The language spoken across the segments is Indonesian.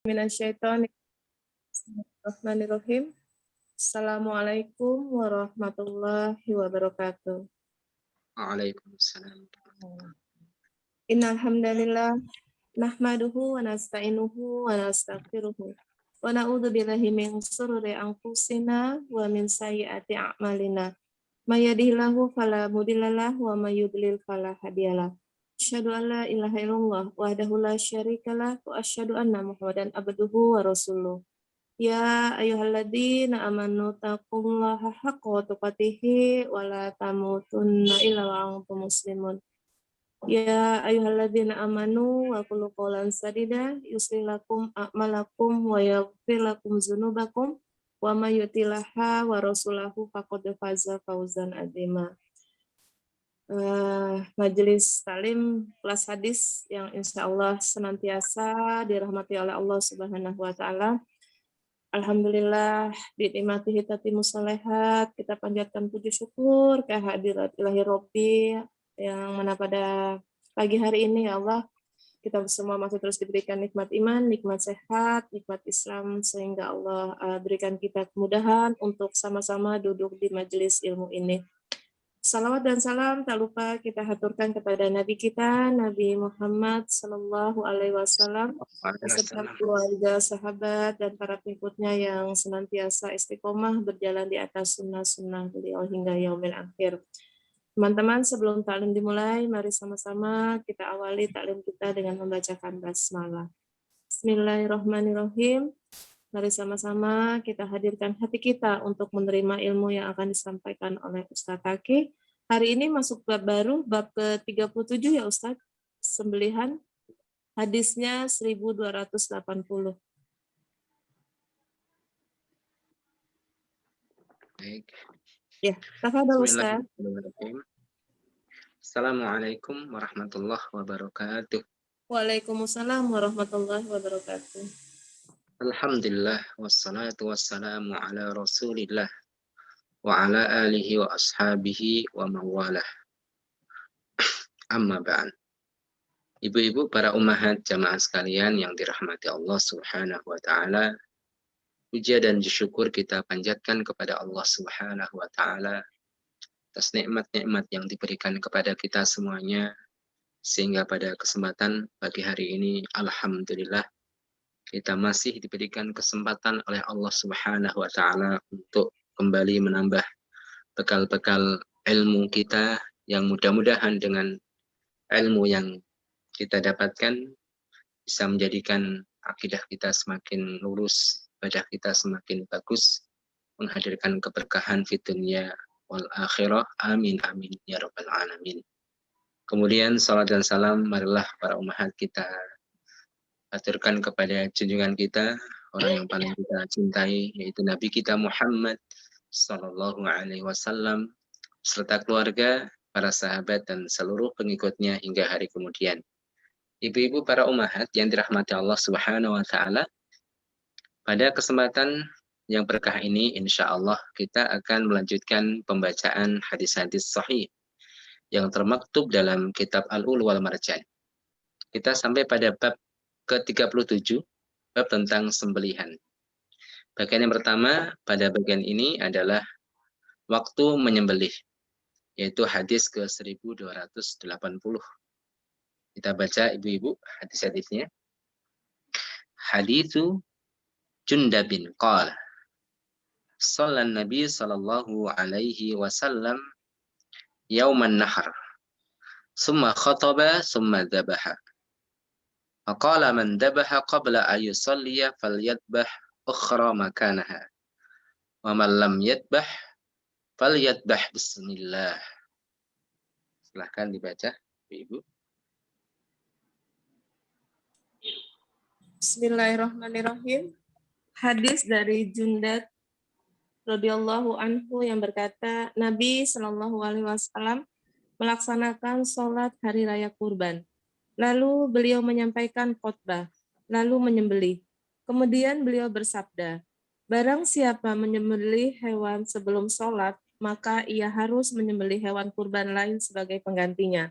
Minasyaitonir Bismillahirrahmanirrahim. Assalamualaikum warahmatullahi wabarakatuh. Waalaikumsalam. Innal hamdalillah nahmaduhu wa nasta'inuhu wa nastaghfiruhu wa na'udzu billahi min shururi anfusina wa min sayyiati a'malina. May yahdihillahu fala mudhillalah wa may yudlil fala hadiyalah. Asyhadu an la ilaha illallah wahdahu la syarikalah wa asyhadu anna Muhammadan abduhu wa rasuluh. Ya ayyuhalladzina amanu taqullaha haqqa tuqatih wa la tamutunna illa wa antum muslimun. Ya ayyuhalladzina amanu wa qulu qawlan sadida yuslih lakum a'malakum wa yaghfir lakum dzunubakum wa may yuti'illah wa rasulahu faqad faza fawzan adzima. Majelis Taklim kelas hadis yang insya Allah senantiasa dirahmati oleh Allah Subhanahu wa Ta'ala. Alhamdulillah dinikmati tatimus shalihat, kita panjatkan puji syukur kehadirat ilahi Robbi yang mana pada pagi hari ini ya Allah kita semua masih terus diberikan nikmat iman, nikmat sehat, nikmat Islam sehingga Allah berikan kita kemudahan untuk sama-sama duduk di majelis ilmu ini. Salawat dan salam tak lupa kita haturkan kepada Nabi kita, Nabi Muhammad Sallallahu Alaihi Wasallam, beserta keluarga, sahabat, dan para pengikutnya yang senantiasa istiqomah berjalan di atas sunnah-sunnah beliau hingga yaumil akhir. Teman-teman, sebelum taklim dimulai, mari sama-sama kita awali taklim kita dengan membacakan basmalah. Bismillahirrahmanirrahim. Mari sama-sama kita hadirkan hati kita untuk menerima ilmu yang akan disampaikan oleh Ustadz Taki. Hari ini masuk bab baru, bab ke-37 ya Ustadz, sembelihan. Hadisnya 1280. Baik. Ya, tafadhol Ustadz. Assalamualaikum warahmatullahi wabarakatuh. Waalaikumsalam warahmatullahi wabarakatuh. Alhamdulillah wassalatu wassalamu ala Rasulillah wa ala alihi wa ashabihi wa mawalah. Amma ba'd. Ibu-ibu para ummahat jamaah sekalian yang dirahmati Allah Subhanahu wa taala, puja dan syukur kita panjatkan kepada Allah Subhanahu wa taala atas nikmat-nikmat yang diberikan kepada kita semuanya, sehingga pada kesempatan pagi hari ini alhamdulillah kita masih diberikan kesempatan oleh Allah Subhanahu wa taala untuk kembali menambah bekal-bekal ilmu kita yang mudah-mudahan dengan ilmu yang kita dapatkan bisa menjadikan akidah kita semakin lurus, ibadah kita semakin bagus, menghadirkan keberkahan di dunia wal akhirah. Amin amin ya rabbal alamin. Kemudian salat dan salam marilah para ummahat kita aturkan kepada junjungan kita, orang yang paling kita cintai, yaitu Nabi kita Muhammad Sallallahu Alaihi Wasallam, serta keluarga, para sahabat, dan seluruh pengikutnya hingga hari kemudian. Ibu-ibu para ummahat yang dirahmati Allah Subhanahu Wa Taala, pada kesempatan yang berkah ini, insya Allah kita akan melanjutkan pembacaan hadis-hadis sahih yang termaktub dalam kitab Al-Ulu wal Marjan. Kita sampai pada bab ke-37, bab tentang sembelihan. Bagian yang pertama pada bagian ini adalah waktu menyembelih, yaitu hadis ke-1280. Kita baca ibu-ibu hadis-hadisnya. Haditsu Jundabin qala Sallan Nabi sallallahu alaihi wasallam yauman nahar summa khataba summa dhabaha. Faqala man dhabaha qabla an yusalliya falyadbah ukhra makanaha. Wa man lam yadbah falyadbah bismillah. Silahkan dibaca, Ibu. Bismillahirrahmanirrahim. Hadis dari Jundad radhiyallahu anhu yang berkata, Nabi Shallallahu alaihi wasallam melaksanakan sholat hari raya kurban. Lalu beliau menyampaikan khotbah, lalu menyembelih. Kemudian beliau bersabda, barang siapa menyembelih hewan sebelum sholat, maka ia harus menyembelih hewan kurban lain sebagai penggantinya.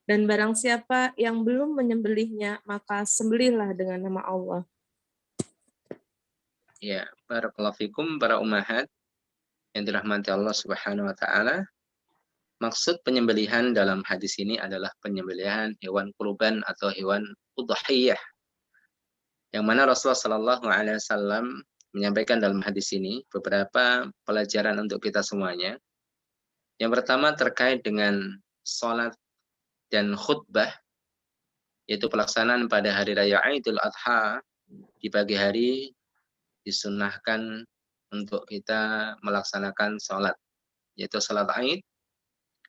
Dan barang siapa yang belum menyembelihnya, maka sembelihlah dengan nama Allah. Ya, barakallahu fikum para ummahat yang dirahmati Allah Subhanahu wa taala. Maksud penyembelihan dalam hadis ini adalah penyembelihan hewan kurban atau hewan udhiyah. Yang mana Rasulullah Shallallahu alaihi wasallam menyampaikan dalam hadis ini beberapa pelajaran untuk kita semuanya. Yang pertama terkait dengan salat dan khutbah, yaitu pelaksanaan pada hari raya Idul Adha di pagi hari disunnahkan untuk kita melaksanakan salat, yaitu salat Id,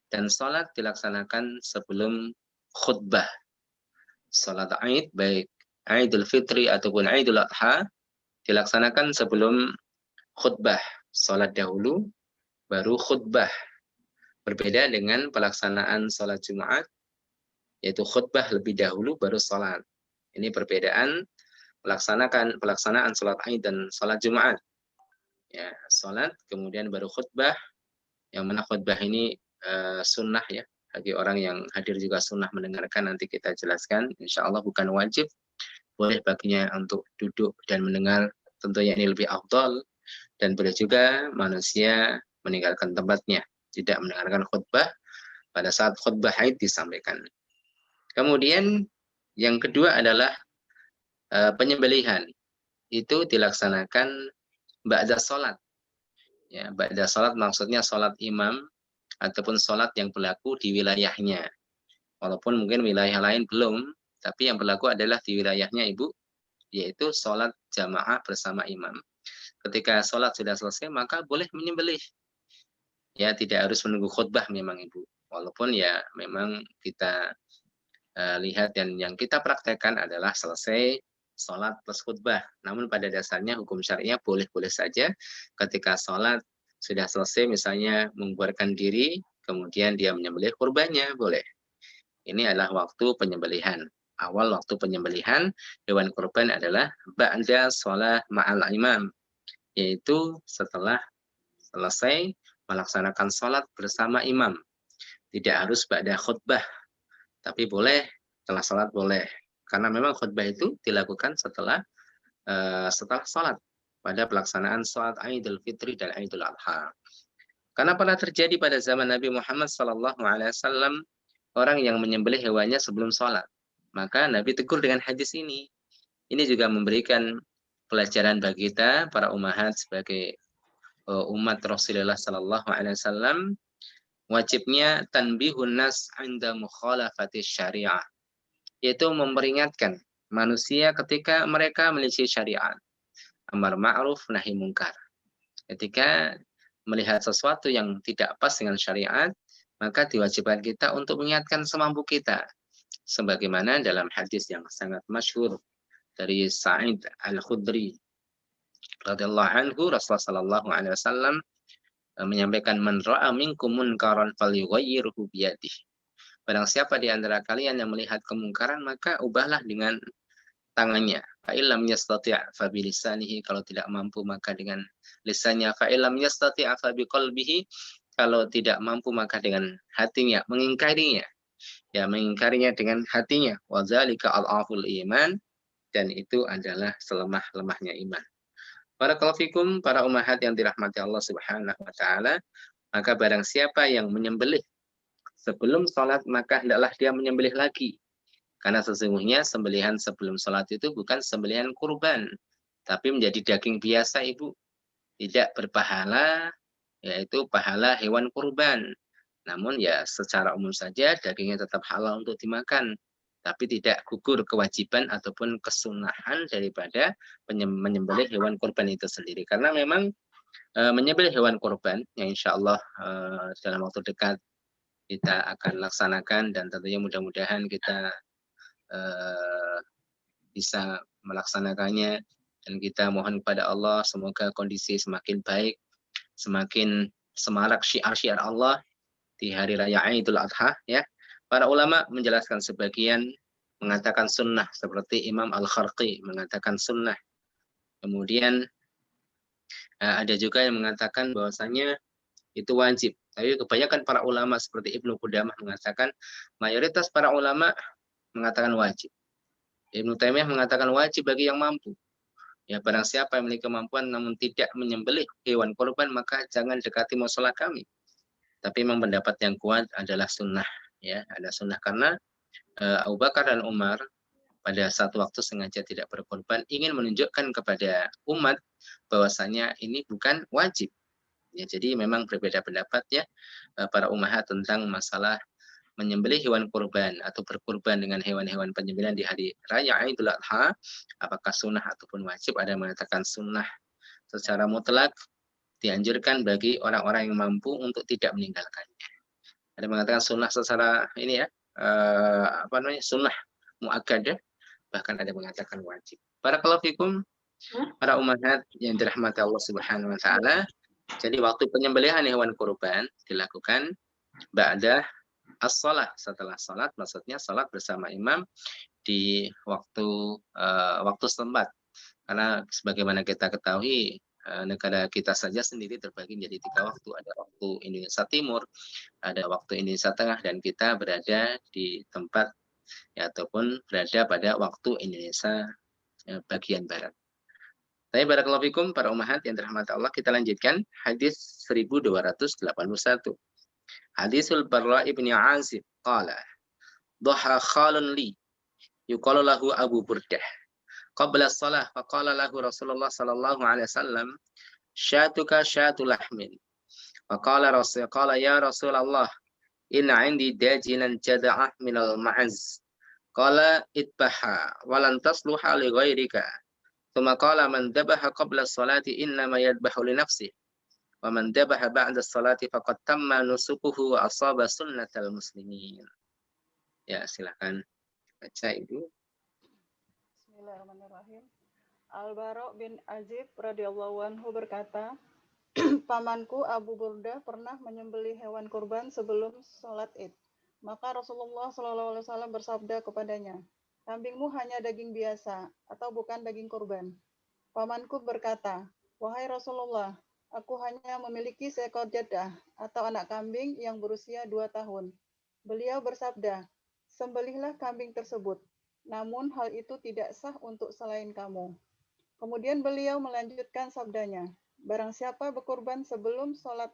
dan salat dilaksanakan sebelum khutbah. Salat Id baik Idul Fitri ataupun Idul Adha dilaksanakan sebelum khutbah. Salat dahulu baru khutbah. Berbeda dengan pelaksanaan salat Jumat, yaitu khutbah lebih dahulu baru salat. Ini perbedaan pelaksanaan salat Id dan salat Jumat. Ya, salat kemudian baru khutbah, yang mana khutbah ini sunnah ya, bagi orang yang hadir juga sunnah mendengarkan, nanti kita jelaskan. Insya Allah bukan wajib, boleh baginya untuk duduk dan mendengar, tentunya ini lebih afdal, dan boleh juga manusia meninggalkan tempatnya, tidak mendengarkan khutbah pada saat khutbah Id disampaikan. Kemudian yang kedua adalah penyembelihan. Itu dilaksanakan ba'da salat. Ya, ba'da salat maksudnya salat imam ataupun salat yang berlaku di wilayahnya. Walaupun mungkin wilayah lain belum, tapi yang berlaku adalah di wilayahnya Ibu, yaitu salat jamaah bersama imam. Ketika salat sudah selesai, maka boleh menyembelih. Ya, tidak harus menunggu khutbah memang Ibu. Walaupun ya memang kita lihat dan yang kita praktekkan adalah selesai sholat plus khutbah. Namun pada dasarnya hukum syariah boleh-boleh saja ketika sholat sudah selesai misalnya membubarkan diri, kemudian dia menyembelih kurbannya, boleh. Ini adalah waktu penyembelihan. Awal waktu penyembelihan hewan kurban adalah ba'da sholat ma'al imam, yaitu setelah selesai melaksanakan sholat bersama imam. Tidak harus ba'da khutbah, tapi boleh setelah sholat boleh. Karena memang khutbah itu dilakukan setelah sholat pada pelaksanaan sholat Idul Fitri dan Idul Adha. Karena pernah terjadi pada zaman Nabi Muhammad SAW orang yang menyembelih hewannya sebelum sholat. Maka Nabi tegur dengan hadis ini. Ini juga memberikan pelajaran bagi kita para ummahat sebagai umat Rasulullah SAW. Wajibnya tanbihun nas 'inda mukhalafati syariah, yaitu memperingatkan manusia ketika mereka menyelisih syariat, amar ma'ruf nahi mungkar. Ketika melihat sesuatu yang tidak pas dengan syariat, maka diwajibkan kita untuk mengingatkan semampu kita. Sebagaimana dalam hadis yang sangat masyhur dari Sa'id Al-Khudri radhiyallahu anhu, Rasulullah sallallahu alaihi wasallam menyampaikan, man ra'a minkum munkaran falyughayyirhu biyadihi. Barang siapa di antara kalian yang melihat kemungkaran, maka ubahlah dengan tangannya. Fa'illam yastati' fa bilisanihi, kalau tidak mampu maka dengan lisannya. Fa'illam yastati' fa biqalbihi, kalau tidak mampu maka dengan hatinya, mengingkarinya. Ya, mengingkarinya dengan hatinya. Wa dzalika al-aful iman, dan itu adalah selemah-lemahnya iman. Barakallahu fikum para ummahat yang dirahmati Allah Subhanahu wa taala, maka barang siapa yang menyembelih sebelum sholat, maka hendaklah dia menyembelih lagi. Karena sesungguhnya sembelihan sebelum sholat itu bukan sembelihan kurban, tapi menjadi daging biasa Ibu. Tidak berpahala, yaitu pahala hewan kurban. Namun ya secara umum saja dagingnya tetap halal untuk dimakan. Tapi tidak gugur kewajiban ataupun kesunahan daripada menyembelih hewan kurban itu sendiri. Karena memang menyembelih hewan kurban yang insya Allah dalam waktu dekat kita akan laksanakan, dan tentunya mudah-mudahan kita bisa melaksanakannya, dan kita mohon kepada Allah semoga kondisi semakin baik, semakin semarak syiar-syiar Allah di hari raya Idul Adha ya. Para ulama menjelaskan sebagian mengatakan sunnah, seperti Imam Al-Kharqi mengatakan sunnah. Kemudian ada juga yang mengatakan bahwasanya itu wajib. Tapi kebanyakan para ulama seperti Ibnu Qudamah mengatakan, mayoritas para ulama mengatakan wajib. Ibnu Taimiyah mengatakan wajib bagi yang mampu. Ya, barang siapa yang memiliki kemampuan namun tidak menyembelih hewan kurban, maka jangan dekati musola kami. Tapi memang pendapat yang kuat adalah sunnah, ya, ada sunnah karena Abu Bakar dan Umar pada satu waktu sengaja tidak berkorban, ingin menunjukkan kepada umat bahwasanya ini bukan wajib. Ya, jadi memang berbeda pendapat ya para umahat tentang masalah menyembelih hewan kurban atau berkurban dengan hewan-hewan penyembelihan di hari raya Idul Adha, apakah sunnah ataupun wajib. Ada yang mengatakan sunnah secara mutlak, dianjurkan bagi orang-orang yang mampu untuk tidak meninggalkannya. Ada yang mengatakan sunnah secara ini ya, sunnah muakkadah, bahkan ada yang mengatakan wajib. Barakallahu fikum, para umahat yang dirahmati Allah Subhanahu wa taala. Jadi waktu penyembelihan hewan kurban dilakukan ba'da as-shalah, setelah salat, maksudnya salat bersama imam di waktu setempat. Karena sebagaimana kita ketahui negara kita saja sendiri terbagi menjadi 3 waktu. Ada waktu Indonesia Timur, ada waktu Indonesia Tengah, dan kita berada di tempat ya, ataupun berada pada waktu Indonesia bagian barat. Tapi barakallahu fikum para umahat yang dirahmati Allah, kita lanjutkan hadis 1281. Hadisul Barra ibni Azib qala dhaha khalun li yuqalu lahu Abu Burdah qabla shalah faqala lahu Rasulullah sallallahu alaihi wasallam syatuka syatu lahmin faqala ya Rasulullah inna indi dajinan jada'ah minal ma'az qala itbaha walan tasluha li ghairika thumma qala man dhabaha qabla sholati innama yadbahu li nafsihi wa man dhabaha ba'da sholati faqad tamma nusukuhu wa asaba sunnatal muslimin. Ya, silakan baca Ibu. Bismillahirrahmanirrahim. Al-Bara' bin Azib radhiyallahu anhu berkata, pamanku Abu Burdah pernah menyembelih hewan kurban sebelum sholat Id. Maka Rasulullah SAW bersabda kepadanya, kambingmu hanya daging biasa atau bukan daging kurban. Pamanku berkata, wahai Rasulullah, aku hanya memiliki seekor jadah atau anak kambing yang berusia 2 tahun. Beliau bersabda, sembelihlah kambing tersebut. Namun hal itu tidak sah untuk selain kamu. Kemudian beliau melanjutkan sabdanya, barang siapa berkurban sebelum sholat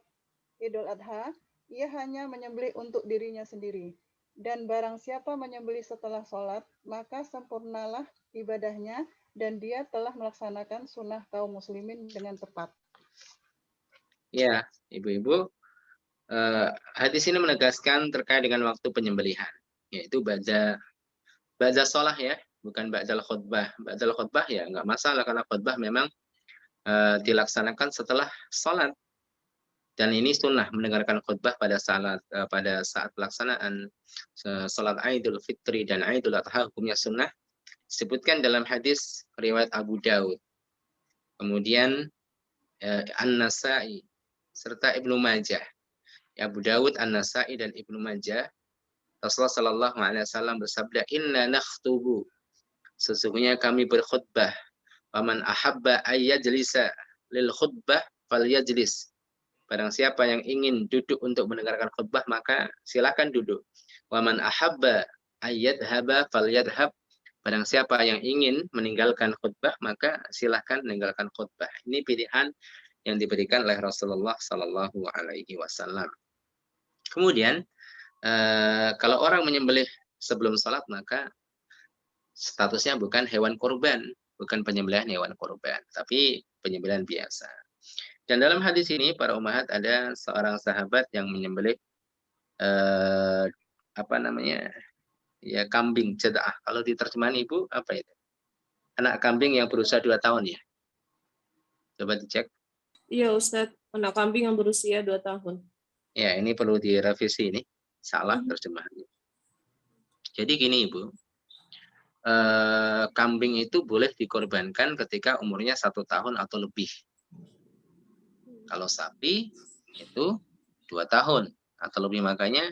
Idul Adha, ia hanya menyembelih untuk dirinya sendiri. Dan barang siapa menyembelih setelah sholat, maka sempurnalah ibadahnya dan dia telah melaksanakan sunnah kaum muslimin dengan tepat. Ya, Ibu-ibu, hadis ini menegaskan terkait dengan waktu penyembelihan, yaitu ba'da sholah ya, bukan ba'dal khutbah. Ba'dal khutbah ya nggak masalah karena khutbah memang dilaksanakan setelah sholat. Dan ini sunnah mendengarkan khutbah pada saat pelaksanaan sholat Idul Fitri dan Idul Adha, hukumnya sunnah. Disebutkan dalam hadis riwayat Abu Daud. Kemudian An-Nasai serta Ibnu Majah. Abu Daud, An-Nasai dan Ibnu Majah. Rasulullah Shallallahu alaihi wasallam bersabda, "Inna nakhtubu." Sesungguhnya kami berkhutbah. Faman ahabba ayyajlisa lil khutbah falyajlis. Barang siapa yang ingin duduk untuk mendengarkan khutbah, maka silakan duduk. Waman ahabba ayyadhaba falyadhhab. Barang siapa yang ingin meninggalkan khutbah, maka silakan meninggalkan khutbah. Ini pilihan yang diberikan oleh Rasulullah Sallallahu Alaihi Wasallam. Kemudian, kalau orang menyembelih sebelum salat, maka statusnya bukan hewan kurban, bukan penyembelihan hewan kurban, tapi penyembelihan biasa. Dan dalam hadis ini para umahat ada seorang sahabat yang menyembelih ya kambing jada'ah. Kalau diterjemahan Ibu apa itu? Anak kambing yang berusia 2 tahun ya. Coba dicek. Iya Ustadz, anak kambing yang berusia 2 tahun. Ya, ini perlu direvisi ini. Salah terjemahannya. Jadi gini Ibu. Kambing itu boleh dikorbankan ketika umurnya 1 tahun atau lebih. Kalau sapi itu 2 tahun atau lebih, makanya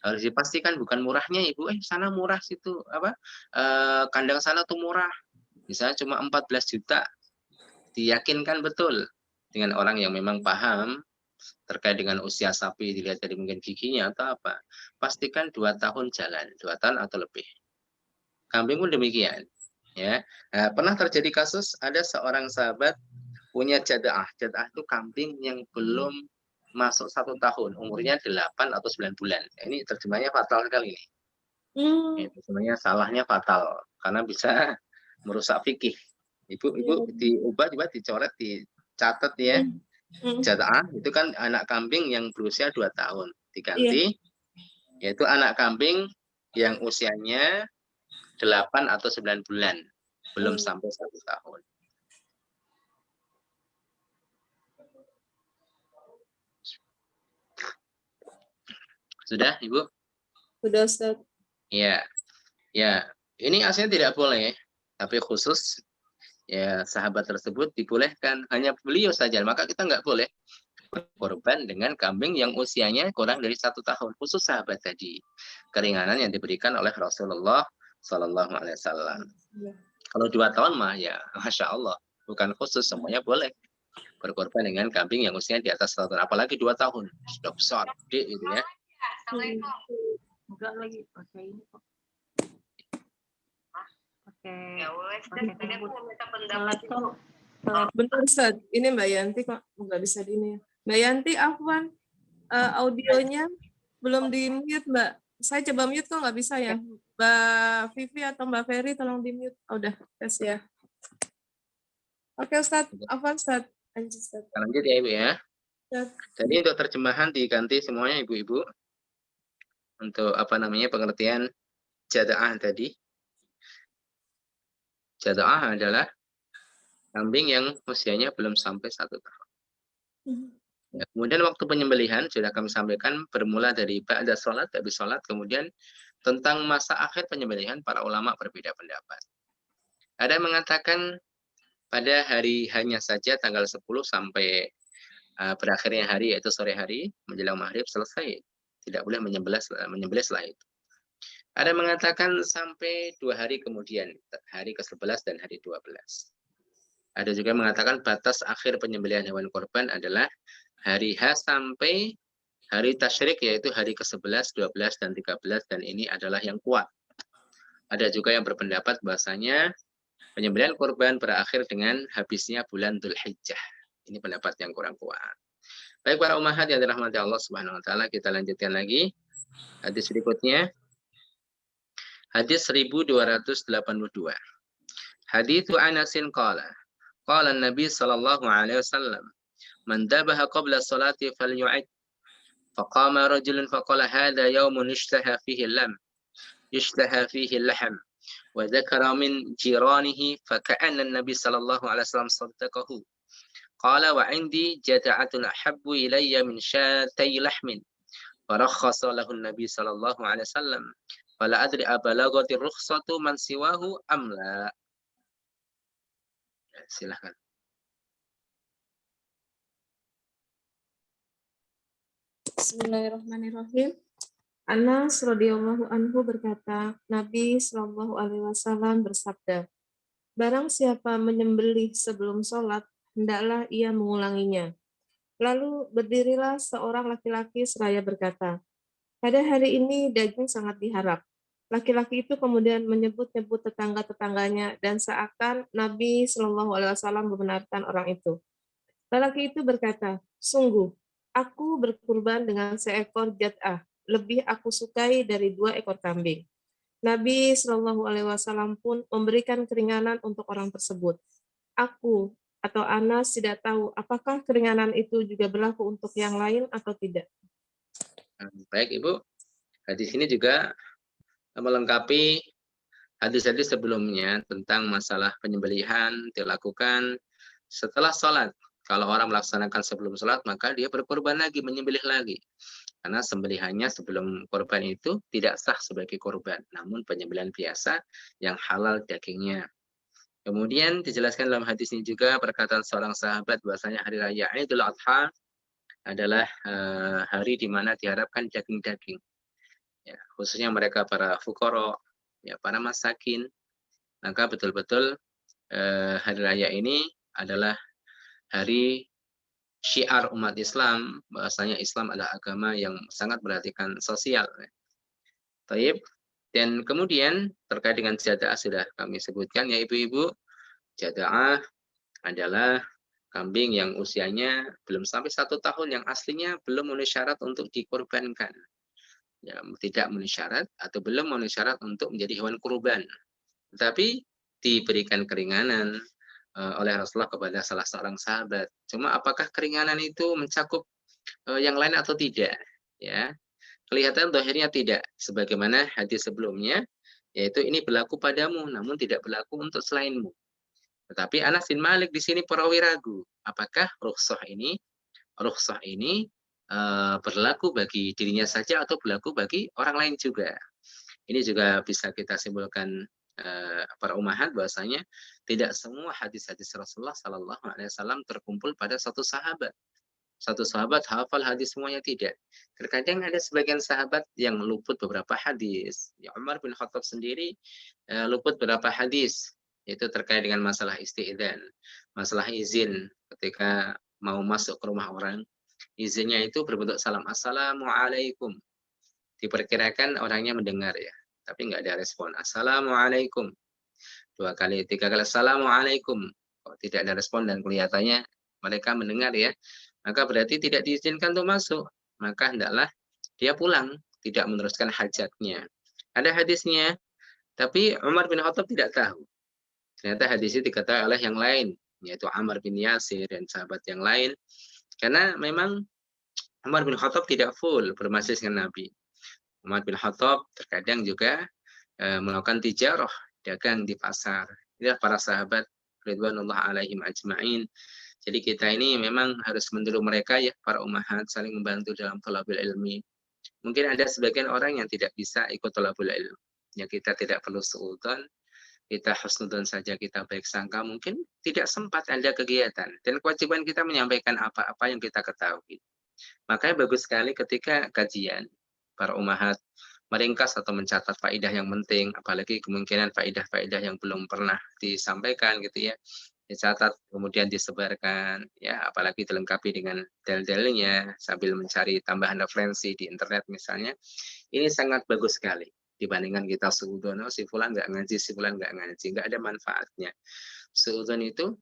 harus dipastikan bukan murahnya Ibu. Sana murah situ kandang sana tuh murah. Misalnya cuma 14 juta. Diyakinkan betul dengan orang yang memang paham terkait dengan usia sapi, dilihat dari mungkin giginya atau apa. Pastikan 2 tahun jalan, 2 tahun atau lebih. Kambing pun demikian. Ya, nah, pernah terjadi kasus ada seorang sahabat punya jada'ah. Jada'ah itu kambing yang belum masuk 1 tahun, umurnya 8 atau 9 bulan. Ini terjemahnya fatal sekali nih. Itu sebenarnya salahnya fatal karena bisa merusak fikih. Ibu diubah, coba dicoret, dicatat ya. Jada'ah itu kan anak kambing yang berusia 2 tahun. Diganti yaitu anak kambing yang usianya 8 atau 9 bulan. Belum sampai 1 tahun. Sudah, Ibu? Sudah, Ustaz. Ya. Ya, ini aslinya tidak boleh, tapi khusus ya sahabat tersebut dibolehkan, hanya beliau saja, maka kita nggak boleh berkorban dengan kambing yang usianya kurang dari 1 tahun, khusus sahabat tadi. Keringanan yang diberikan oleh Rasulullah Sallallahu Alaihi Wasallam. Kalau 2 tahun mah ya, masya Allah, bukan khusus, semuanya boleh berkorban dengan kambing yang usianya di atas 1 tahun, apalagi 2 tahun, sudah besar, gede gitu ya. Enggak lagi pakai ini kok. Bentar, Ustaz. Ini Mbak Yanti kok nggak bisa di ini. Mbak Yanti, Afwan, audionya belum di-mute, Mbak. Saya coba mute kok nggak bisa ya. Mbak Vivi atau Mbak Ferry tolong di-mute. Oh, udah, tes ya. Oke, Ustaz. Afwan, Ustaz. Lanjut, Ustaz. Lanjut ya, Ibu ya. Ustaz. Jadi untuk terjemahan diganti semuanya, Ibu-ibu. Untuk pengertian jada'ah tadi. Jada'ah adalah kambing yang usianya belum sampai 1 tahun. Ya, kemudian waktu penyembelihan sudah kami sampaikan bermula dari ba'da sholat, habis sholat, kemudian tentang masa akhir penyembelihan para ulama berbeda pendapat. Ada yang mengatakan pada hari hanya saja tanggal 10 sampai berakhirnya hari, yaitu sore hari menjelang maghrib selesai, tidak boleh menyembelih setelah itu. Ada yang mengatakan sampai 2 hari kemudian, hari ke-11 dan hari 12. Ada juga yang mengatakan batas akhir penyembelihan hewan korban adalah hari H sampai hari tasyrik, yaitu hari ke-11, 12, dan 13, dan ini adalah yang kuat. Ada juga yang berpendapat bahasanya penyembelihan korban berakhir dengan habisnya bulan Dzulhijjah. Ini pendapat yang kurang kuat. Baik para ummahat yang dirahmati Allah Subhanahu wa taala, kita lanjutkan lagi hadis berikutnya. Hadis 1282. Haditsu Anasin qala qala Nabi sallallahu alaihi wasallam man dabaha qabla salati falyu'id faqama rajulun faqala hadha yawmun ishtaha fihi al-lahm wa dhakara min jiranihi faka'anna an-nabi sallallahu alaihi wasallam saddaqahu qala wa 'indi jada'atun ahabbu ilayya min shatay lahmin farakhasa lahu an-nabi sallallahu alaihi wasallam fala adri abalagati rukhsatu man siwahu am la. Silakan. Bismillahirrahmanirrahim. Anas radhiyallahu anhu berkata, Nabi Shallallahu alaihi wasallam bersabda, barang siapa menyembelih sebelum sholat, hendaklah ia mengulanginya. Lalu berdirilah seorang laki-laki seraya berkata, pada hari ini daging sangat diharap. Laki-laki itu kemudian menyebut-nyebut tetangga-tetangganya dan seakan Nabi Shallallahu alaihi wasallam membenarkan orang itu. Lelaki itu berkata, sungguh, aku berkurban dengan seekor jad'ah, lebih aku sukai dari 2 ekor kambing. Nabi Shallallahu alaihi wasallam pun memberikan keringanan untuk orang tersebut. Aku atau Anas tidak tahu apakah keringanan itu juga berlaku untuk yang lain atau tidak. Baik Ibu, hadis ini juga melengkapi hadis-hadis sebelumnya tentang masalah penyembelihan dilakukan setelah sholat. Kalau orang melaksanakan sebelum sholat, maka dia berkorban lagi, menyembelih lagi. Karena sembelihannya sebelum korban itu tidak sah sebagai korban, namun penyembelihan biasa yang halal dagingnya. Kemudian dijelaskan dalam hadis ini juga perkataan seorang sahabat bahwasanya hari raya Idul Adha adalah hari di mana diharapkan daging-daging. Ya, khususnya mereka para fuqara, ya, para masakin. Maka betul-betul hari raya ini adalah hari syiar umat Islam, bahasanya Islam adalah agama yang sangat memperhatikan sosial. Taib. Dan kemudian terkait dengan jada'ah sudah kami sebutkan ya ibu-ibu, jada'ah adalah kambing yang usianya belum sampai 1 tahun yang aslinya belum memenuhi syarat untuk dikorbankan. Ya, tidak memenuhi syarat atau belum memenuhi syarat untuk menjadi hewan kurban. Tetapi diberikan keringanan oleh Rasulullah kepada salah seorang sahabat. Cuma apakah keringanan itu mencakup yang lain atau tidak? Ya, kelihatan zahirnya tidak. Sebagaimana hadis sebelumnya, yaitu ini berlaku padamu, namun tidak berlaku untuk selainmu. Tetapi Anas bin Malik di sini perawi ragu, apakah rukhsah ini berlaku bagi dirinya saja atau berlaku bagi orang lain juga. Ini juga bisa kita simpulkan para ummahat bahwasanya tidak semua hadis-hadis Rasulullah Sallallahu Alaihi Wasallam terkumpul pada satu sahabat. Satu sahabat hafal hadis semuanya tidak. Terkadang ada sebagian sahabat yang luput beberapa hadis. Ya, Umar bin Khattab sendiri luput beberapa hadis. Itu terkait dengan masalah isti'dzan, masalah izin ketika mau masuk ke rumah orang. Izinnya itu berbentuk salam, assalamualaikum. Diperkirakan orangnya mendengar ya, tapi nggak ada respon. Assalamualaikum. 2 kali, 3 kali, assalamualaikum. Kok tidak ada respon dan kelihatannya mereka mendengar ya, maka berarti tidak diizinkan untuk masuk. Maka hendaklah dia pulang, tidak meneruskan hajatnya. Ada hadisnya, tapi Umar bin Khattab tidak tahu. Ternyata hadis itu diketahui oleh yang lain, yaitu Ammar bin Yasir dan sahabat yang lain. Karena memang Umar bin Khattab tidak full bermajlis dengan Nabi. Umar bin Khattab terkadang juga melakukan tijarah, dagang di pasar. Inilah para sahabat ridwanullah alaihim ajma'in. Jadi kita ini memang harus meniru mereka ya, para ummahat, saling membantu dalam thalabul ilmi. Mungkin ada sebagian orang yang tidak bisa ikut thalabul ilmi. Ya kita tidak perlu suudzon, kita husnudzon saja, kita baik sangka, mungkin tidak sempat ada kegiatan. Dan kewajiban kita menyampaikan apa-apa yang kita ketahui. Makanya bagus sekali ketika kajian, para ummahat meringkas atau mencatat faedah yang penting, apalagi kemungkinan faedah-faedah yang belum pernah disampaikan gitu ya, dicatat kemudian disebarkan ya, apalagi dilengkapi dengan dalil-dalilnya sambil mencari tambahan referensi di internet misalnya. Ini sangat bagus sekali dibandingkan kita suudzon, si fulan nggak ngaji, si fulan nggak ngaji, nggak ada manfaatnya. Suudzon itu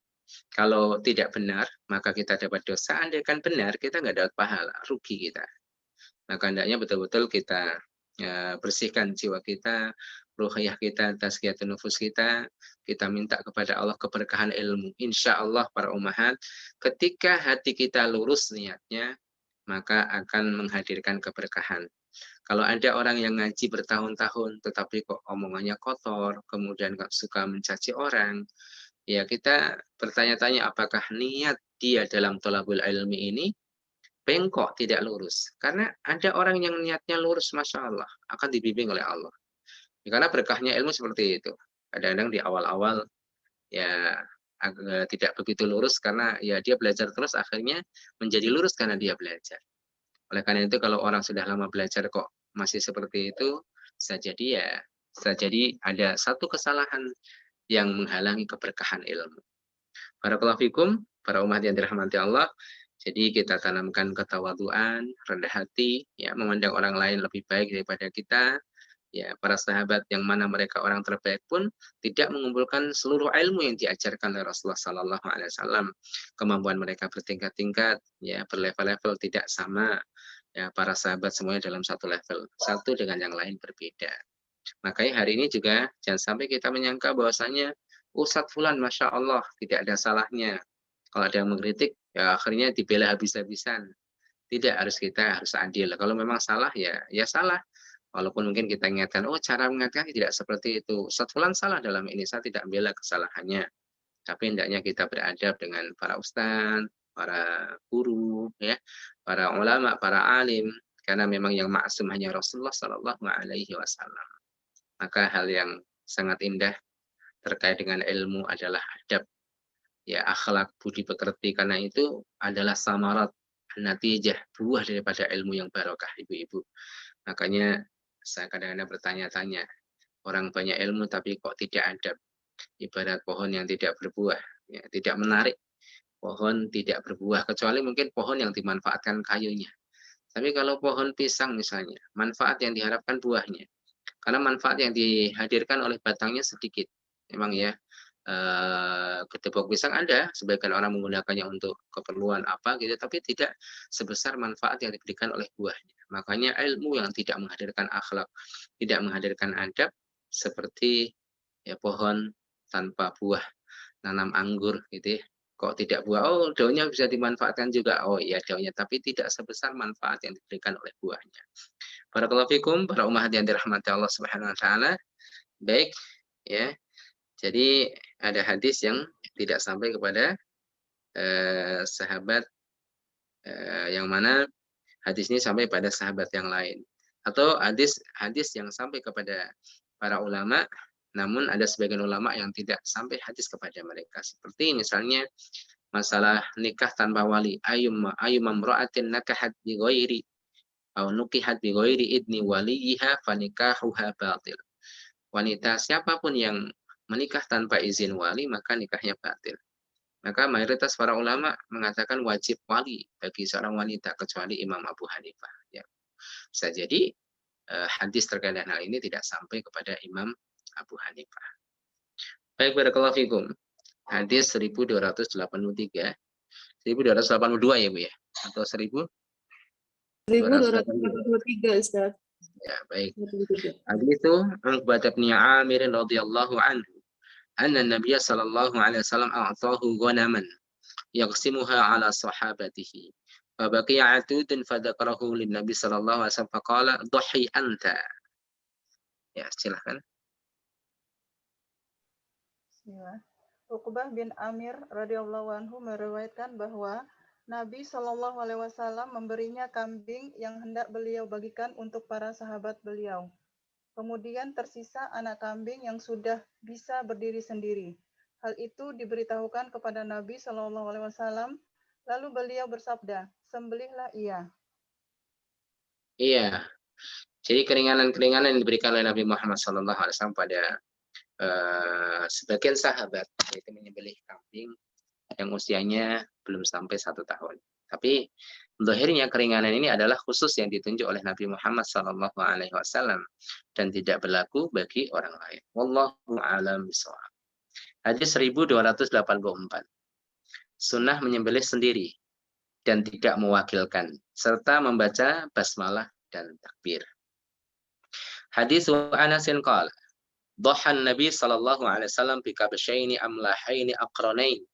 kalau tidak benar maka kita dapat dosa, andaikan benar kita nggak dapat pahala, rugi kita. Maka hendaknya betul-betul kita bersihkan jiwa kita, ruhiyah kita, tazkiyatun nufus kita minta kepada Allah keberkahan ilmu. Insya Allah para ummahat, ketika hati kita lurus niatnya, maka akan menghadirkan keberkahan. Kalau ada orang yang ngaji bertahun-tahun, tetapi kok omongannya kotor, kemudian gak suka mencaci orang, ya kita bertanya-tanya apakah niat dia dalam thalabul ilmi ini bengkok, tidak lurus. Karena ada orang yang niatnya lurus, Masya Allah, akan dibimbing oleh Allah. Ya, karena berkahnya ilmu seperti itu. Kadang-kadang di awal-awal ya agak tidak begitu lurus karena ya dia belajar terus akhirnya menjadi lurus karena dia belajar. Oleh karena itu kalau orang sudah lama belajar kok masih seperti itu, bisa jadi ada satu kesalahan yang menghalangi keberkahan ilmu. Barakallahu fikum, para umat yang dirahmati Allah. Jadi kita tanamkan ketawaduan, rendah hati, ya memandang orang lain lebih baik daripada kita. Ya, para sahabat yang mana mereka orang terbaik pun tidak mengumpulkan seluruh ilmu yang diajarkan oleh Rasulullah Sallallahu Alaihi Wasallam. Kemampuan mereka bertingkat-tingkat, ya berlevel-level tidak sama. Ya, para sahabat semuanya dalam satu level, satu dengan yang lain berbeda. Makanya hari ini juga jangan sampai kita menyangka bahwasanya Ustadz Fulan, Masya Allah, tidak ada salahnya. Kalau ada yang mengkritik, ya akhirnya dibela habis-habisan. Tidak, kita harus adil. Kalau memang salah, ya salah. Walaupun mungkin kita ingatkan, oh cara mengingatkan tidak seperti itu. Ustadz Fulan salah dalam ini, saya tidak membela kesalahannya. Tapi hendaknya kita beradab dengan para ustadz, para guru, ya, para ulama, para alim. Karena memang yang maksum hanya Rasulullah Sallallahu Alaihi Wasallam. Maka hal yang sangat indah terkait dengan ilmu adalah adab, ya akhlak, budi pekerti, karena itu adalah samarat, natijah, buah daripada ilmu yang barokah ibu-ibu. Makanya saya kadang-kadang bertanya-tanya, orang banyak ilmu tapi kok tidak adab, ibarat pohon yang tidak berbuah, ya, tidak menarik. Pohon tidak berbuah kecuali mungkin pohon yang dimanfaatkan kayunya. Tapi kalau pohon pisang misalnya, manfaat yang diharapkan buahnya. Karena manfaat yang dihadirkan oleh batangnya sedikit. Memang ya, ketepok pisang ada, sebagian orang menggunakannya untuk keperluan apa gitu, tapi tidak sebesar manfaat yang diberikan oleh buahnya. Makanya ilmu yang tidak menghadirkan akhlak, tidak menghadirkan adab, seperti ya pohon tanpa buah, nanam anggur gitu ya. Kok tidak buah? Oh, daunnya bisa dimanfaatkan juga. Oh iya daunnya, tapi tidak sebesar manfaat yang diberikan oleh buahnya. Barakallahu fikum, para umat yang dirahmati Allah Subhanahu wa taala. Baik, ya. Jadi ada hadis yang tidak sampai kepada sahabat yang mana hadis ini sampai pada sahabat yang lain. Atau hadis yang sampai kepada para ulama, namun ada sebagian ulama yang tidak sampai hadis kepada mereka. Seperti misalnya masalah nikah tanpa wali. Ayyumamra'atin nakahat bi ghairi aw nukihat bi ghairi idni waliha fanikahuha batil. Wanita siapapun yang menikah tanpa izin wali, maka nikahnya batil. Maka mayoritas para ulama mengatakan wajib wali bagi seorang wanita, kecuali Imam Abu Hanifah. Ya. Bisa jadi hadis terkait dengan hal ini tidak sampai kepada Imam Abu Hanifah. Baik, barakallahu fikum. Hadis 1283, 1282 ya Bu ya? Atau 1283 Ustaz. Ya, baik. Hadis itu Uqbah bin Amir radhiyallahu anhu, anna Nabiy sallallahu alaihi wasallam a'tahu ghanaman yaqsimuha ala sahabatihi. Fa baqiya atudun fadzakarahu lin Nabi sallallahu alaihi wasallam faqala dhahi anta. Ya, silakan. Bismillah. Uqbah bin Amir radhiyallahu anhu meriwayatkan bahwa Nabi Shallallahu Alaihi Wasallam memberinya kambing yang hendak beliau bagikan untuk para sahabat beliau. Kemudian tersisa anak kambing yang sudah bisa berdiri sendiri. Hal itu diberitahukan kepada Nabi Shallallahu Alaihi Wasallam. Lalu beliau bersabda, sembelihlah ia. Iya. Jadi keringanan-keringanan yang diberikan oleh Nabi Muhammad Sallallahu Alaihi Wasallam pada sebagian sahabat, yaitu menyembelih kambing yang usianya belum sampai 1 tahun. Tapi zahirnya keringanan ini adalah khusus yang ditunjuk oleh Nabi Muhammad Sallallahu Alaihi Wasallam dan tidak berlaku bagi orang lain. Wallahu a'lam bishawab. Hadis 1284. Sunnah menyembelih sendiri dan tidak mewakilkan serta membaca basmalah dan takbir. Hadis Anasin qala dhahan Nabi sallallahu alaihi wasallam bi kabshaini amlahaini aqranain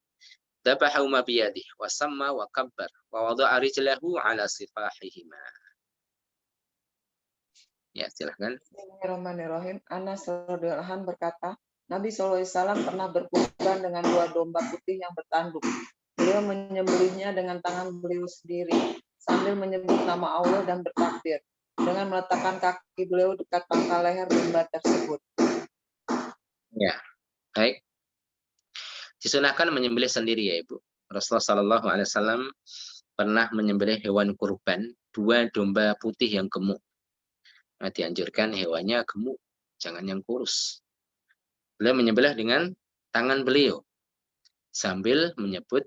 dabahu ma biyadihi wa samma wa kabbar wa wada'a rijlahu ala sifahihima. Ya, silakan. Bismillahirrahmanirrahim. Anas radhiyallahu anhu berkata, Nabi SAW pernah berkurban dengan 2 domba putih yang bertanduk. Beliau menyembelihnya dengan tangan beliau sendiri sambil menyebut nama Allah dan bertakbir dengan meletakkan kaki beliau dekat pangkal leher domba tersebut. Ya, baik. Disunahkan menyembelih sendiri ya Ibu. Rasulullah Shallallahu Alaihi Wasallam pernah menyembelih hewan kurban 2 domba putih yang gemuk. Nah, dianjurkan hewannya gemuk, jangan yang kurus. Beliau menyembelih dengan tangan beliau sambil menyebut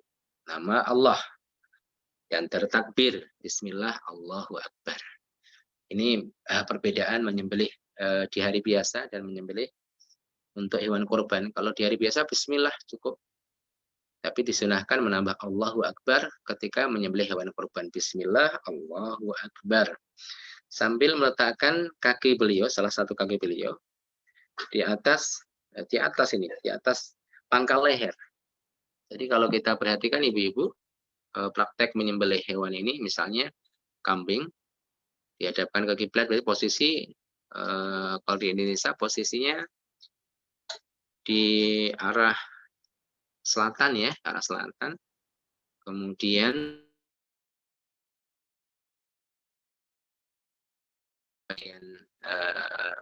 nama Allah dan tertakbir Bismillah Allahu Akbar. Ini perbedaan menyembelih di hari biasa dan menyembelih untuk hewan kurban. Kalau di hari biasa Bismillah cukup. Tapi disunahkan menambah Allahu Akbar ketika menyembelih hewan kurban. Bismillah Allahu Akbar. Sambil meletakkan kaki beliau, salah satu kaki beliau di atas pangkal leher. Jadi kalau kita perhatikan ibu-ibu, praktek menyembelih hewan ini, misalnya kambing dihadapkan ke kiblat, berarti posisi kalau di Indonesia posisinya di arah selatan ya, arah selatan. Kemudian bagian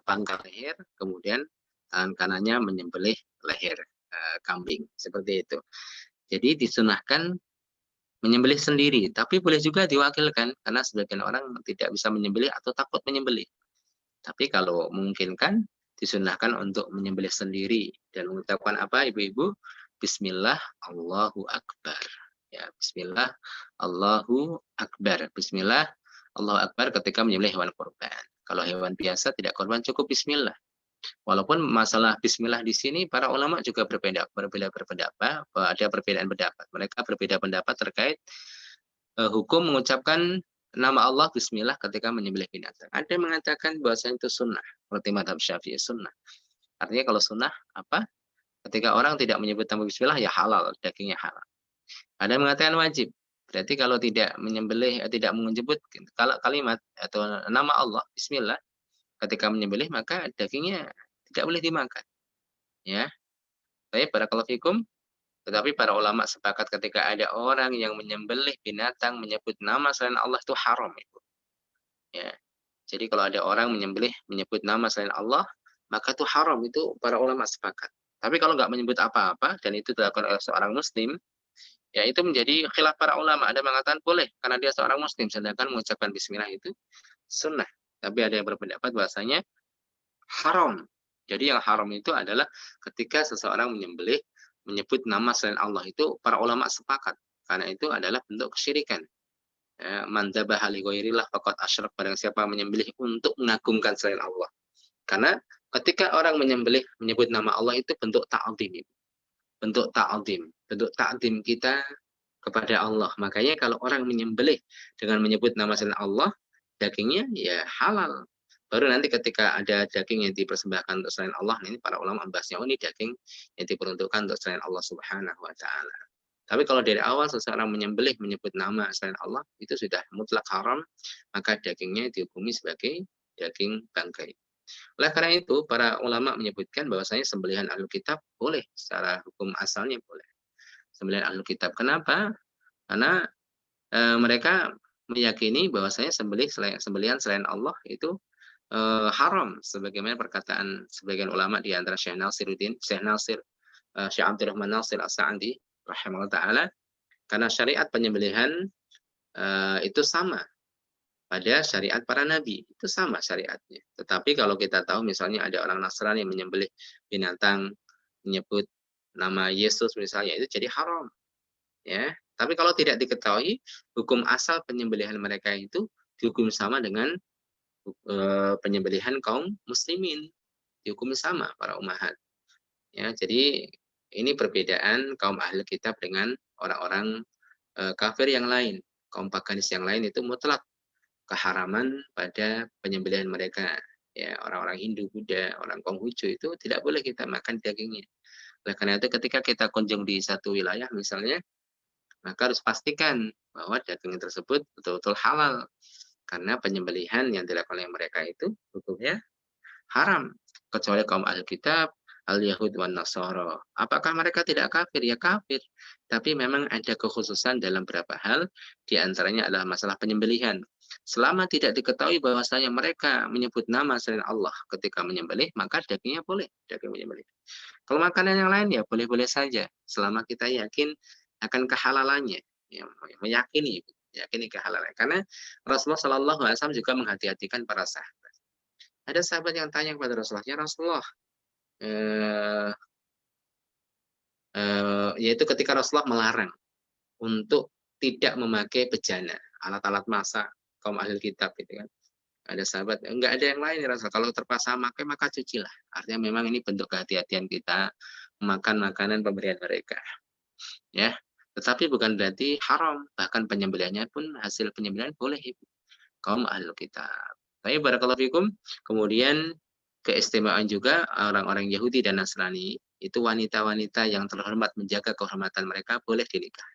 pangkal leher, kemudian tangan kanannya menyembelih leher kambing, seperti itu. Jadi disunahkan menyembelih sendiri, tapi boleh juga diwakilkan karena sebagian orang tidak bisa menyembelih atau takut menyembelih. Tapi kalau memungkinkan disunahkan untuk menyembelih sendiri dan mengucapkan apa ibu-ibu? Bismillah Allahu Akbar. Ya, Bismillah Allahu Akbar. Bismillah Allahu Akbar ketika menyembelih hewan kurban. Kalau hewan biasa tidak korban cukup bismillah. Walaupun masalah bismillah di sini para ulama juga berbeda pendapat, ada perbedaan pendapat. Mereka berbeda pendapat terkait hukum mengucapkan nama Allah bismillah ketika menyembelih binatang. Ada yang mengatakan bahwasanya itu sunnah, seperti madhab Syafi'i sunnah. Artinya kalau sunnah apa? Ketika orang tidak menyebut nama bismillah ya halal, dagingnya halal. Ada yang mengatakan wajib. Berarti kalau tidak menyembelih, tidak menyebut kalau kalimat atau nama Allah bismillah ketika menyembelih maka dagingnya tidak boleh dimakan. Ya. Baik, barakallahu fikum. Tetapi para ulama sepakat ketika ada orang yang menyembelih binatang menyebut nama selain Allah itu haram itu. Ya. Jadi kalau ada orang menyebut nama selain Allah, maka itu haram, itu para ulama sepakat. Tapi kalau nggak menyebut apa-apa dan itu dilakukan oleh seorang muslim, ya itu menjadi khilaf para ulama. Ada mengatakan boleh karena dia seorang muslim, sedangkan mengucapkan bismillah itu sunnah. Tapi ada yang berpendapat bahasanya haram. Jadi yang haram itu adalah ketika seseorang menyebut nama selain Allah, itu para ulama sepakat. Karena itu adalah bentuk kesyirikan. Man dzabaha li ghairillah faqad asyrak, barang siapa menyembelih untuk mengagungkan selain Allah. Karena ketika orang menyebut nama Allah itu bentuk ta'zim. Bentuk ta'zim kita kepada Allah. Makanya kalau orang menyembelih dengan menyebut nama selain Allah, dagingnya ya halal. Baru nanti ketika ada daging yang dipersembahkan untuk selain Allah, ini para ulama membahasnya, ini daging yang diperuntukkan untuk selain Allah Subhanahu wa taala. Tapi kalau dari awal seseorang menyembelih menyebut nama selain Allah, itu sudah mutlak haram, maka dagingnya dihukumi sebagai daging bangkai. Oleh karena itu, para ulama menyebutkan bahwasanya sembelihan ahlul kitab boleh, secara hukum asalnya boleh. Sembelihan ahlul kitab. Kenapa? Karena mereka meyakini bahwasanya sembelihan selain Allah itu haram, sebagaimana perkataan sebagian ulama di antara Syekh Abdurrahman Nasir As-Sa'di rahimahullah taala, karena syariat penyembelihan itu sama pada syariat para nabi, itu sama syariatnya. Tetapi kalau kita tahu misalnya ada orang Nasrani yang menyembelih binatang menyebut nama Yesus misalnya, itu jadi haram. Ya, tapi kalau tidak diketahui hukum asal penyembelihan mereka itu dihukum sama dengan penyembelihan kaum muslimin, dihukumi sama para ummahat. Ya, jadi ini perbedaan kaum ahli kitab dengan orang-orang kafir yang lain. Kaum paganis yang lain itu mutlak keharaman pada penyembelihan mereka. Ya, orang-orang Hindu, Buddha, orang Konghucu itu tidak boleh kita makan dagingnya. Oleh karena itu ketika kita kunjung di satu wilayah misalnya, maka harus pastikan bahwa daging tersebut betul-betul halal. Karena penyembelihan yang dilakukan oleh mereka itu hukumnya haram. Kecuali kaum Alkitab, Al-Yahud wan Nasara. Apakah mereka tidak kafir? Ya kafir. Tapi memang ada kekhususan dalam beberapa hal, di antaranya adalah masalah penyembelihan. Selama tidak diketahui bahwasanya mereka menyebut nama selain Allah ketika menyembelih, maka dagingnya boleh, daging menyembelih. Kalau makanan yang lain ya boleh-boleh saja, selama kita yakin akan kehalalannya, ya, meyakini kehalalan. Karena Rasulullah Shallallahu Alaihi Wasallam juga menghati-hatikan para sahabat. Ada sahabat yang tanya kepada Rasulullah, ya Rasulullah, yaitu ketika Rasulullah melarang untuk tidak memakai bejana, alat-alat masak kaum ahli kitab, gitu kan. Ada sahabat, enggak ada yang lain ya Rasul. Kalau terpaksa makai maka cucilah. Artinya memang ini bentuk kehati-hatian kita makan makanan pemberian mereka. Ya, tetapi bukan berarti haram. Bahkan penyembelihannya pun hasil penyembelihan boleh kaum ahli kitab. Tapi barakallahu fikum. Kemudian keistimewaan juga orang-orang Yahudi dan Nasrani itu wanita-wanita yang terhormat, menjaga kehormatan mereka boleh dinikah.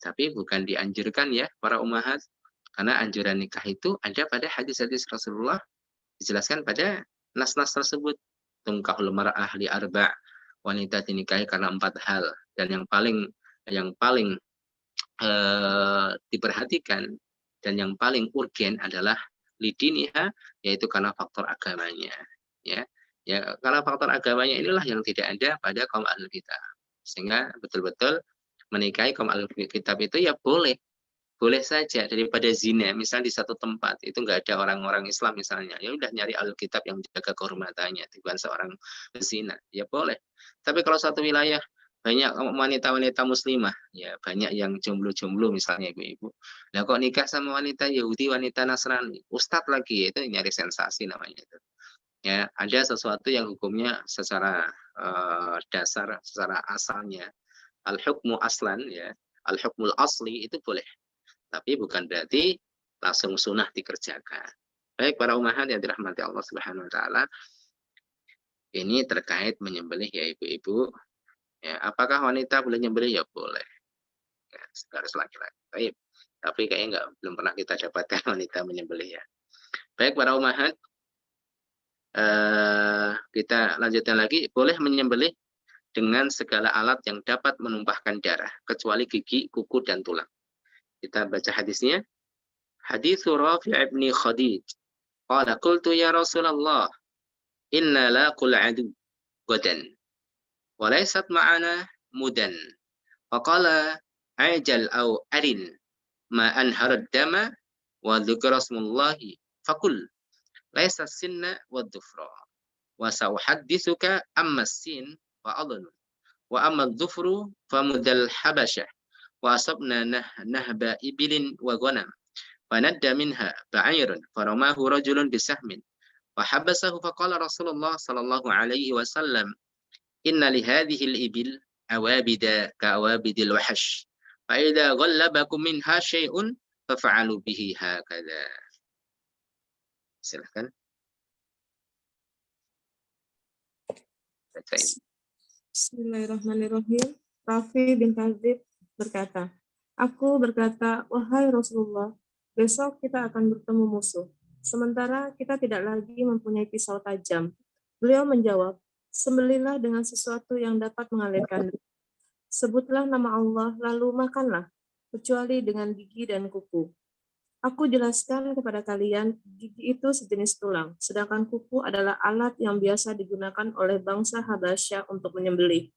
Tapi bukan dianjurkan ya para ummahat. Karena anjuran nikah itu ada pada hadis-hadis Rasulullah, dijelaskan pada nas-nas tersebut. Tungkahul mar'ah li arba', wanita dinikahi karena 4 hal, dan yang paling diperhatikan dan yang paling urgen adalah lidiniha, yaitu karena faktor agamanya. Ya, karena faktor agamanya inilah yang tidak ada pada kaum ahli kitab. Sehingga betul-betul menikahi kaum ahli kitab itu ya boleh saja, daripada zina. Misal di satu tempat itu nggak ada orang-orang Islam misalnya, ya udah nyari Alkitab yang jaga kehormatannya, bukan seorang zina, ya boleh. Tapi kalau satu wilayah banyak wanita-wanita muslimah, ya banyak yang jomblo-jomblo misalnya ibu-ibu. Nah kok nikah sama wanita Yahudi, wanita Nasrani, ustadz lagi, itu nyari sensasi namanya itu. Ya, ada sesuatu yang hukumnya secara dasar, secara asalnya al-hukmu aslan, ya al-hukmul asli itu boleh, tapi bukan berarti langsung sunnah dikerjakan. Baik para ummahat yang dirahmati Allah Subhanahu wa taala, ini terkait menyembelih ya ibu-ibu. Ya, apakah wanita boleh nyembelih? Ya boleh. Ya, harus laki-laki. Baik. Tapi kayaknya belum pernah kita dapatkan wanita menyembelih ya. Baik para ummahat, kita lanjutkan lagi. Boleh menyembelih dengan segala alat yang dapat menumpahkan darah, kecuali gigi, kuku, dan tulang. Kita baca hadisnya. Hadis Rafi' bin Khadij. Qala qultu ya Rasulullah, inna laqul adu gadan. Walaysat ma'ana mudan. Faqala ajal au arin ma anharad dama wa dzikra smullahi faqul laysa sinna wa dhufra wa sauhaddithuka amma sin wa adun wa amma dhufru famudal habasyah wa asabna nahba ibilin wa ghanam wa nadda minha ba'irun faramahu rajulun bisahmin wa habasahu faqala Rasulullah sallallahu alaihi wasallam inna lihadhihi al-ibil awabida ka'awabidil wahash fa idza ghallabakum minha syai'un faf'alu bihi hakadha. Silakan. Bismillahirrahmanirrahim. Rafi bin Kadzib berkata, aku berkata, wahai Rasulullah, besok kita akan bertemu musuh. Sementara kita tidak lagi mempunyai pisau tajam. Beliau menjawab, sembelihlah dengan sesuatu yang dapat mengalirkan. Sebutlah nama Allah, lalu makanlah, kecuali dengan gigi dan kuku. Aku jelaskan kepada kalian, gigi itu sejenis tulang, sedangkan kuku adalah alat yang biasa digunakan oleh bangsa Habasyah untuk menyembelih.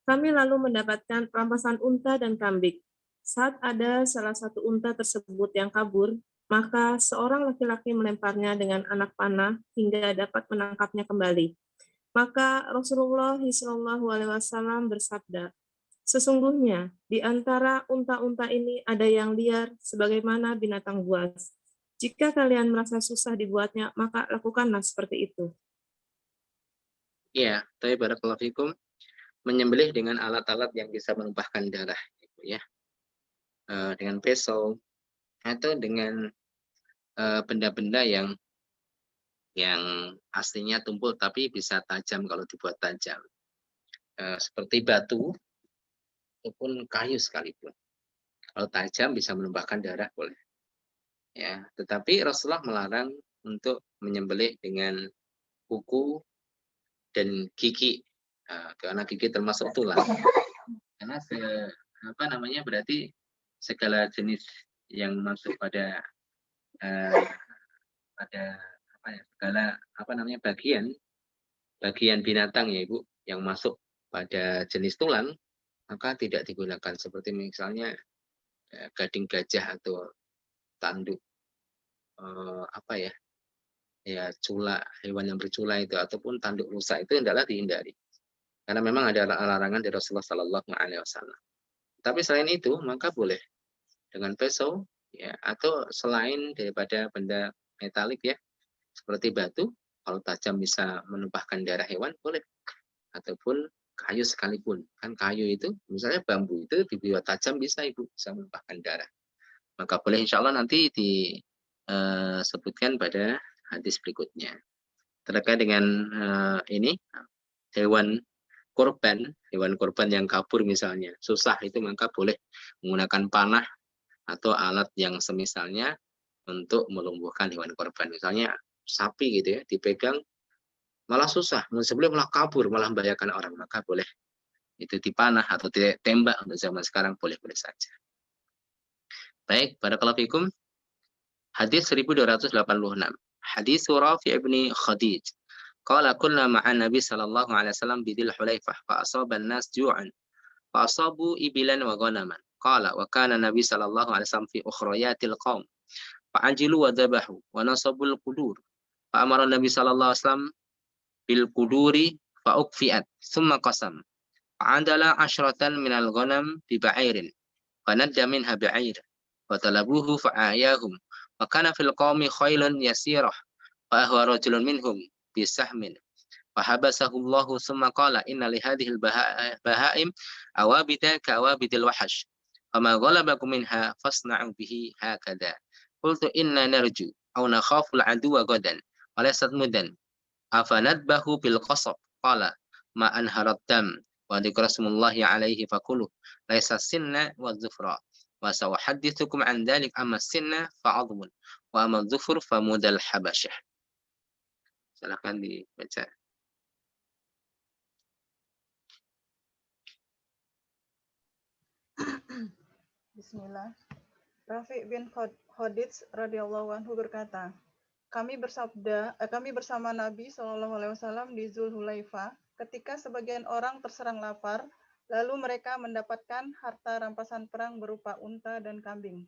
Kami lalu mendapatkan rampasan unta dan kambing. Saat ada salah satu unta tersebut yang kabur, maka seorang laki-laki melemparnya dengan anak panah hingga dapat menangkapnya kembali. Maka Rasulullah SAW bersabda, sesungguhnya di antara unta-unta ini ada yang liar sebagaimana binatang buas. Jika kalian merasa susah dibuatnya, maka lakukanlah seperti itu. Iya, barakallahu fikum. Menyembelih dengan alat-alat yang bisa menumpahkan darah, ya, dengan pisau atau dengan benda-benda yang aslinya tumpul tapi bisa tajam kalau dibuat tajam, seperti batu ataupun kayu sekalipun. Kalau tajam bisa menumpahkan darah boleh. Ya, tetapi Rasulullah melarang untuk menyembelih dengan kuku dan gigi, karena gigi termasuk tulang. Karena berarti segala jenis yang masuk pada segala bagian binatang ya Ibu yang masuk pada jenis tulang, maka tidak digunakan, seperti misalnya gading gajah atau tanduk cula, hewan yang bercula itu, ataupun tanduk rusa, itu adalah dihindari karena memang ada larangan dari Rasulullah Sallallahu Alaihi Wasallam. Tapi selain itu maka boleh dengan pisau, ya, atau selain daripada benda metalik, ya, seperti batu, kalau tajam bisa menumpahkan darah hewan boleh, ataupun kayu sekalipun. Kan kayu itu, misalnya bambu itu dibuat tajam bisa menumpahkan darah. Maka boleh, insya Allah nanti disebutkan pada hadis berikutnya. Terkait dengan ini, hewan korban yang kabur misalnya, susah itu, maka boleh menggunakan panah atau alat yang semisalnya untuk melumpuhkan hewan korban. Misalnya sapi gitu ya, dipegang malah susah, sebelum malah kabur, malah membahayakan orang, maka boleh itu dipanah atau ditembak. Untuk zaman sekarang boleh-boleh saja. Baik, barakallahu fikum. Hadis 1286. Hadis Rafi' bin Khadij. Qala kunna ma'an Nabi sallallahu alaihi wasallam bidil Hulaifah fa asaba an-nas ju'an fa asabu ibilan wa ghanaman. Qala wa kana Nabi sallallahu alaihi wasallam fi ukhrayatil qaum fa ajilu wa dhabahu wa nasabul qudur. Fa amara Nabi sallallahu alaihi wasallam bil quduri fa ukfiat thumma qasam fa'adala asyratan minal ghanam bibairin fanadda minha ba'ir fatalabuhu fa'ayahum wa kana fil qaumi khailun yasirah fa ahwa rajulun minhum bisahmin fahabasahu Allahu summa qala inna li hadhil bahaim awabida ka awabidil wahash fama ghalabakum minha fasna'u bihi hakadha qultu inna narju aw nakhafu al-aduwa gadan wa laysat mudan afanadbahu bil qasab qala ma anharat dam wa dhikrasmullahi alaihi fakuluh laisa sinna wa dhufra wa sawahaddithukum an dhalik amma sinna fa'adhmun wa amma dhufur famudal habasyah. Silakan dibaca. Bismillah. Rafi' bin Khadij radhiyallahu anhu berkata, kami bersama Nabi SAW di Zulhulaifah ketika sebagian orang terserang lapar, lalu mereka mendapatkan harta rampasan perang berupa unta dan kambing.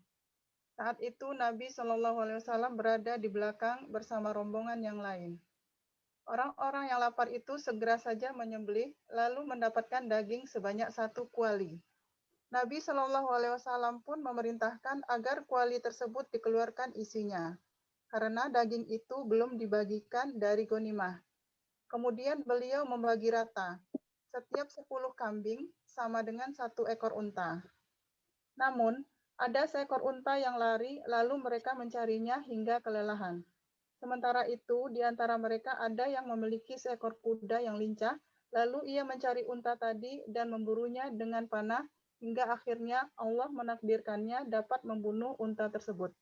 Saat itu Nabi SAW berada di belakang bersama rombongan yang lain. Orang-orang yang lapar itu segera saja menyembelih, lalu mendapatkan daging sebanyak 1 kuali. Nabi SAW pun memerintahkan agar kuali tersebut dikeluarkan isinya, karena daging itu belum dibagikan dari ghanimah. Kemudian beliau membagi rata, setiap 10 kambing sama dengan 1 ekor unta. Namun, ada seekor unta yang lari, lalu mereka mencarinya hingga kelelahan. Sementara itu, di antara mereka ada yang memiliki seekor kuda yang lincah, lalu ia mencari unta tadi dan memburunya dengan panah, hingga akhirnya Allah menakdirkannya dapat membunuh unta tersebut.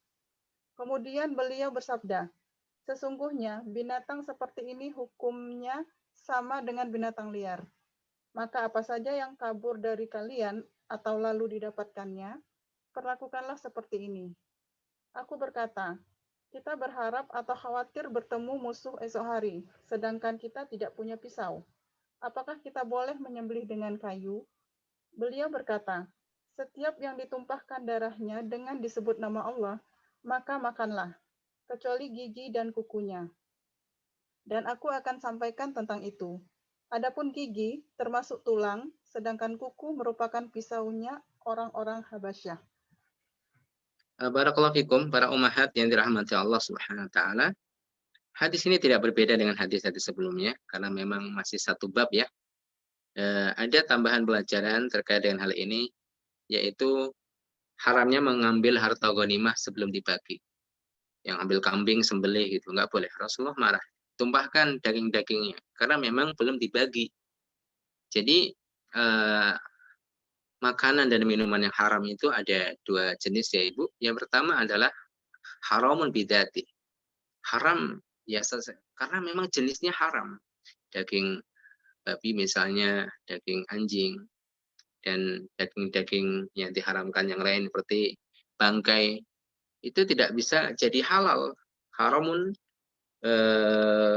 Kemudian beliau bersabda, sesungguhnya binatang seperti ini hukumnya sama dengan binatang liar. Maka apa saja yang kabur dari kalian atau lalu didapatkannya, perlakukanlah seperti ini. Aku berkata, kita berharap atau khawatir bertemu musuh esok hari, sedangkan kita tidak punya pisau. Apakah kita boleh menyembelih dengan kayu? Beliau berkata, setiap yang ditumpahkan darahnya dengan disebut nama Allah, maka makanlah, kecuali gigi dan kukunya. Dan aku akan sampaikan tentang itu. Adapun gigi termasuk tulang, sedangkan kuku merupakan pisaunya orang-orang Habasyah. Barakallahu fikum para ummahat yang dirahmati Allah Subhanahu wa taala. Hadis ini tidak berbeda dengan hadis-hadis sebelumnya karena memang masih satu bab ya. Ada tambahan pelajaran terkait dengan hal ini, yaitu haramnya mengambil harta ghanimah sebelum dibagi. Yang ambil kambing sembelih gitu nggak boleh. Rasulullah marah, tumpahkan daging-dagingnya karena memang belum dibagi. Jadi makanan dan minuman yang haram itu ada 2 jenis ya Ibu. Yang pertama adalah haramun bidati. Haram ya karena memang jenisnya haram. Daging babi misalnya, daging anjing, dan daging-daging yang diharamkan yang lain seperti bangkai, itu tidak bisa jadi halal. Haramun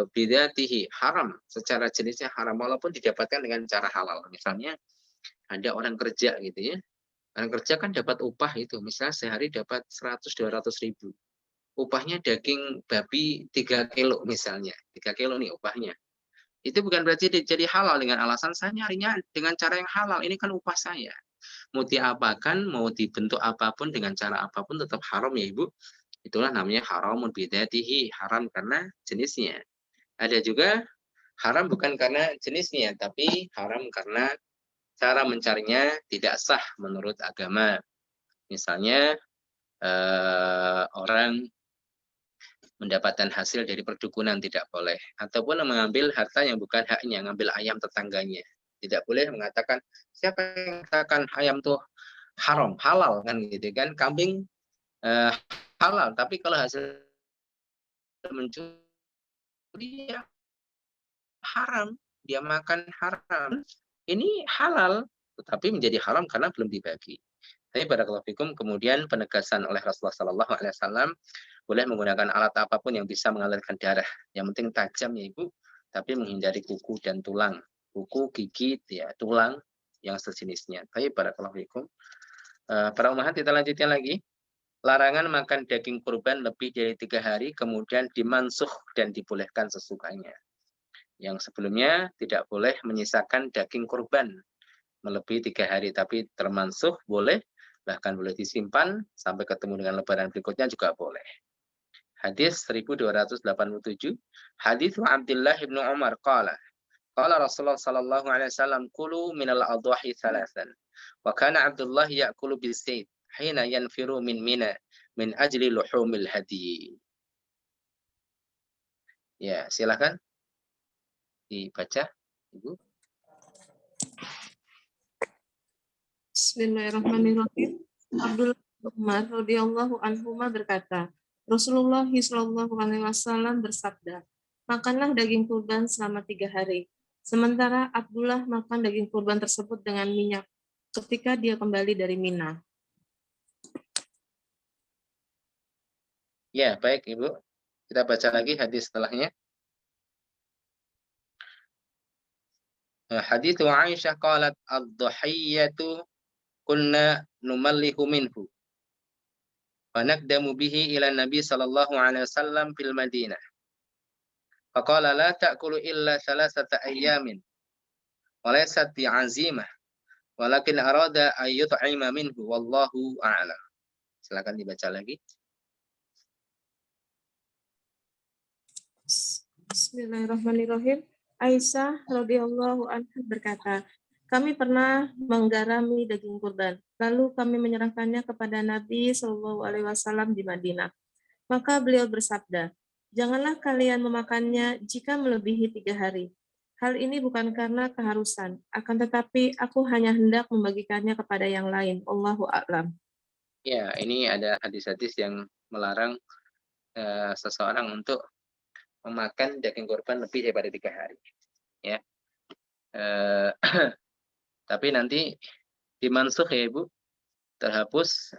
bidatihi, haram secara jenisnya haram walaupun didapatkan dengan cara halal. Misalnya ada orang kerja gitu ya, orang kerja kan dapat upah itu, misalnya sehari dapat 100-200 ribu. Upahnya daging babi 3 kilo misalnya, 3 kilo nih upahnya. Itu bukan berarti jadi halal dengan alasan saya nyarinya dengan cara yang halal. Ini kan upah saya. Mau diapakan, mau dibentuk apapun dengan cara apapun tetap haram ya Ibu. Itulah namanya haramun bidatihi, haram karena jenisnya. Ada juga haram bukan karena jenisnya, tapi haram karena cara mencarinya tidak sah menurut agama. Misalnya orang mendapatkan hasil dari perdukunan tidak boleh, ataupun mengambil harta yang bukan haknya, ngambil ayam tetangganya tidak boleh. Mengatakan siapa yang mengatakan ayam tuh haram, halal kan gitu kan, kambing halal, tapi kalau hasil mencuri ya haram, dia makan haram, ini halal tetapi menjadi haram karena belum dibagi. Tapi barakallahu fikum, kemudian penegasan oleh Rasulullah Sallallahu Alaihi Wasallam boleh menggunakan alat apapun yang bisa mengalirkan darah. Yang penting tajam ya Ibu, tapi menghindari kuku dan tulang. Kuku, gigi, ya tulang yang sejenisnya. Tapi barakallahu fikum. Para ummahat, kita lanjutkan lagi. Larangan makan daging kurban lebih dari 3 hari, kemudian dimansuh dan dibolehkan sesukanya. Yang sebelumnya tidak boleh menyisakan daging kurban melebihi 3 hari, tapi termansuh boleh, bahkan boleh disimpan sampai ketemu dengan lebaran berikutnya juga boleh. Hadis 1287, hadis Abdullah bin Umar qala Rasulullah sallallahu alaihi wasallam kulu minal adhahi thalathan wa kana Abdullah ya'kulu bis-sayd hina yanfiru min Mina min ajli luhumil hadi. Ya, silakan dibaca, Ibu. Bismillahirrahmanirrahim. Abdullah bin Umar radhiyallahu anhuma berkata, Rasulullah sallallahu alaihi wasallam bersabda, makanlah daging kurban selama 3 hari. Sementara Abdullah makan daging kurban tersebut dengan minyak ketika dia kembali dari Mina. Ya, baik Ibu. Kita baca lagi hadis setelahnya. Hadis Aisyah qalat ad-dhahiyyatu kunna numallihu minhu wa naqdamu bihi ila Nabi sallallahu alaihi wasallam fil Madinah. Faqala la ta'kulu illa thalathata ayyamin wa laysat bi'azimah walakin arada ay yut'ima minhu wallahu a'lam. Silakan dibaca lagi. Bismillahirrahmanirrahim. Aisyah radhiyallahu anha berkata, kami pernah menggarami daging kurban, lalu kami menyerahkannya kepada Nabi Shallallahu Alaihi Wasallam di Madinah. Maka beliau bersabda, janganlah kalian memakannya jika melebihi 3 hari. Hal ini bukan karena keharusan, akan tetapi aku hanya hendak membagikannya kepada yang lain. Allahu a'lam. Ya, ini ada hadis-hadis yang melarang seseorang untuk memakan daging kurban lebih daripada 3 hari. Ya, tapi nanti dimansuh ya Ibu, terhapus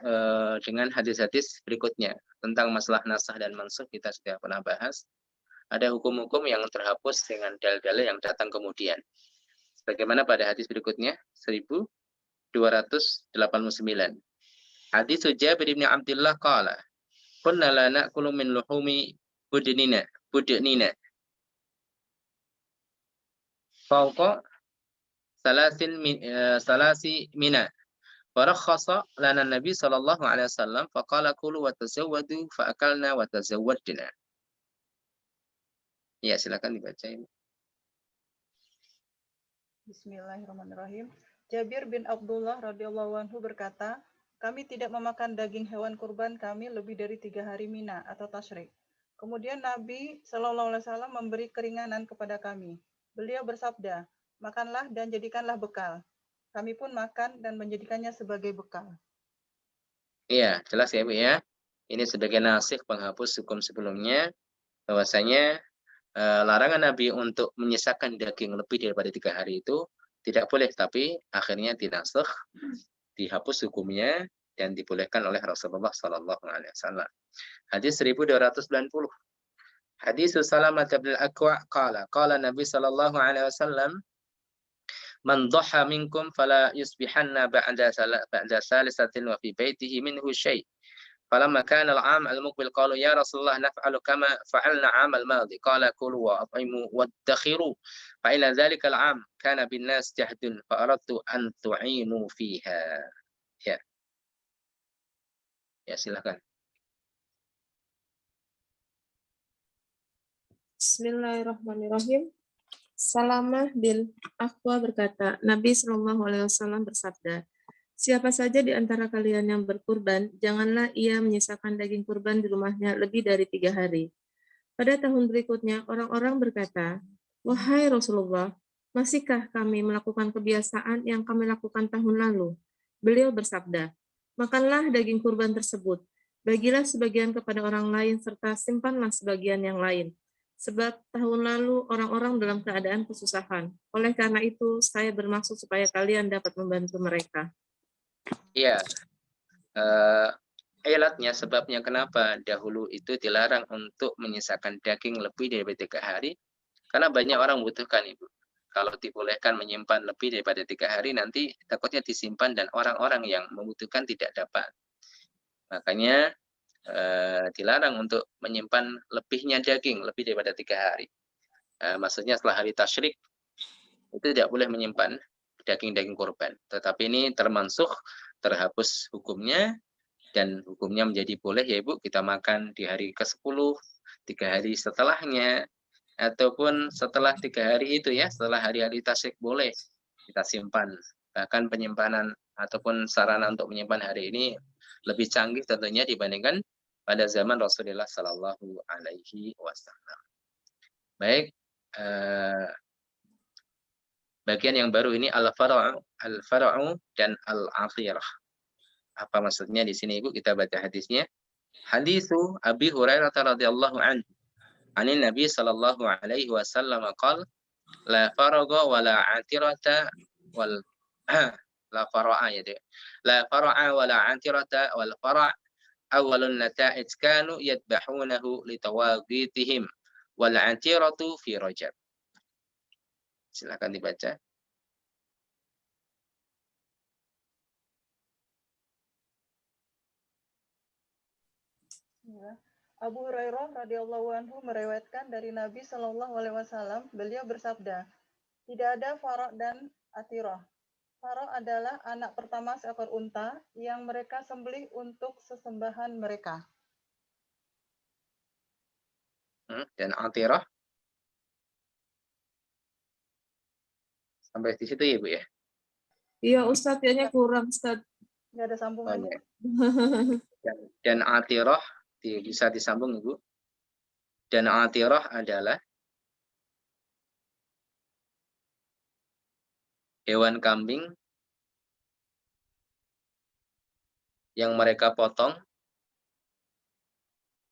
dengan hadis-hadis berikutnya tentang masalah nasah dan mansuh kita sudah pernah bahas. Ada hukum-hukum yang terhapus dengan dalil-dalil yang datang kemudian. Sebagaimana pada hadis berikutnya 1289. Hadis Jabir bin Abdullah qala kunna la na'kulu min luhumi budnina fawqa salasi mina farakhasa lana Nabi sallallahu alaihi wasallam faqala kulu wa tazawwadu fa akalna wa tazawwadna. Ya, silakan dibaca ini. Bismillahirrahmanirrahim. Jabir bin Abdullah radhiyallahu anhu berkata, kami tidak memakan daging hewan kurban kami lebih dari 3 hari Mina atau tasyrik. Kemudian Nabi Shallallahu Alaihi Wasallam memberi keringanan kepada kami. Beliau bersabda, makanlah dan jadikanlah bekal. Kami pun makan dan menjadikannya sebagai bekal. Iya, jelas ya Bu ya. Ini sebagai nasikh penghapus hukum sebelumnya, bahwasanya larangan Nabi untuk menyisakan daging lebih daripada 3 hari itu tidak boleh, tapi akhirnya dinasikh, dihapus hukumnya dan dibolehkan oleh Rasulullah Sallallahu Alaihi Wasallam. Hadis 1290. Hadis Salamah bin Al-Aqwa qala Nabi Sallallahu Alaihi Wasallam man dhaha minkum fala yusbihanna ba'da salisatin wa fi baitihi minhu syai'. Falamma kana al-'am al-muqbil qalu ya Rasulullah naf'alu kama fa'alna 'am al-madi qala kulu wa at'imu waddakhiru fa ila dhalika al-'am kana bin nas jahdun fa aradtu an tu'inu fiha. Ya, silakan. Bismillahirrahmanirrahim. Salamah bin Aqwa berkata, Nabi Shallallahu Alaihi Wasallam bersabda, siapa saja di antara kalian yang berkurban, janganlah ia menyisakan daging kurban di rumahnya lebih dari 3 hari. Pada tahun berikutnya, orang-orang berkata, wahai Rasulullah, masihkah kami melakukan kebiasaan yang kami lakukan tahun lalu? Beliau bersabda, makanlah daging kurban tersebut, bagilah sebagian kepada orang lain serta simpanlah sebagian yang lain. Sebab tahun lalu orang-orang dalam keadaan kesusahan. Oleh karena itu, saya bermaksud supaya kalian dapat membantu mereka. Iya, ilatnya, sebabnya kenapa dahulu itu dilarang untuk menyisakan daging lebih dari 3 hari, karena banyak orang membutuhkan Ibu. Kalau dibolehkan menyimpan lebih daripada 3 hari, nanti takutnya disimpan dan orang-orang yang membutuhkan tidak dapat. Makanya dilarang untuk menyimpan lebihnya daging lebih daripada 3 hari. Maksudnya setelah hari tasyrik itu tidak boleh menyimpan daging-daging kurban. Tetapi ini terhapus hukumnya, dan hukumnya menjadi boleh ya Ibu, kita makan di hari ke-10, 3 hari setelahnya, ataupun setelah 3 hari itu ya, setelah hari-hari tasyrik boleh kita simpan. Bahkan penyimpanan ataupun sarana untuk menyimpan hari ini lebih canggih tentunya dibandingkan pada zaman Rasulullah Sallallahu Alaihi Wasallam. Baik, bagian yang baru ini al-fara'u dan al-athirah. Apa maksudnya di sini Ibu? Kita baca hadisnya. Hadisu Abi Hurairah radhiyallahu anhu. Anin Nabi sallallahu alaihi wasallam qala la faraga wala atirata wal la fara'a ya dia. La fara'a wala atirata wal fara' awalun nata'ij kanu yadbahunahu litawagitihim wal atiratu fi Rajab. Silakan dibaca. Ya. Abu Hurairah radhiyallahu anhu meriwayatkan dari Nabi Shallallahu alaihi wasallam, beliau bersabda, tidak ada farok dan atirah. Farok adalah anak pertama seekor unta yang mereka sembelih untuk sesembahan mereka. Dan atirah sampai di situ ya Bu ya. Iya Ustadz, kayaknya kurang Ustadz. Nggak ada sambungannya. Dan atirah bisa disambung Ibu. Dan atirah adalah hewan kambing yang mereka potong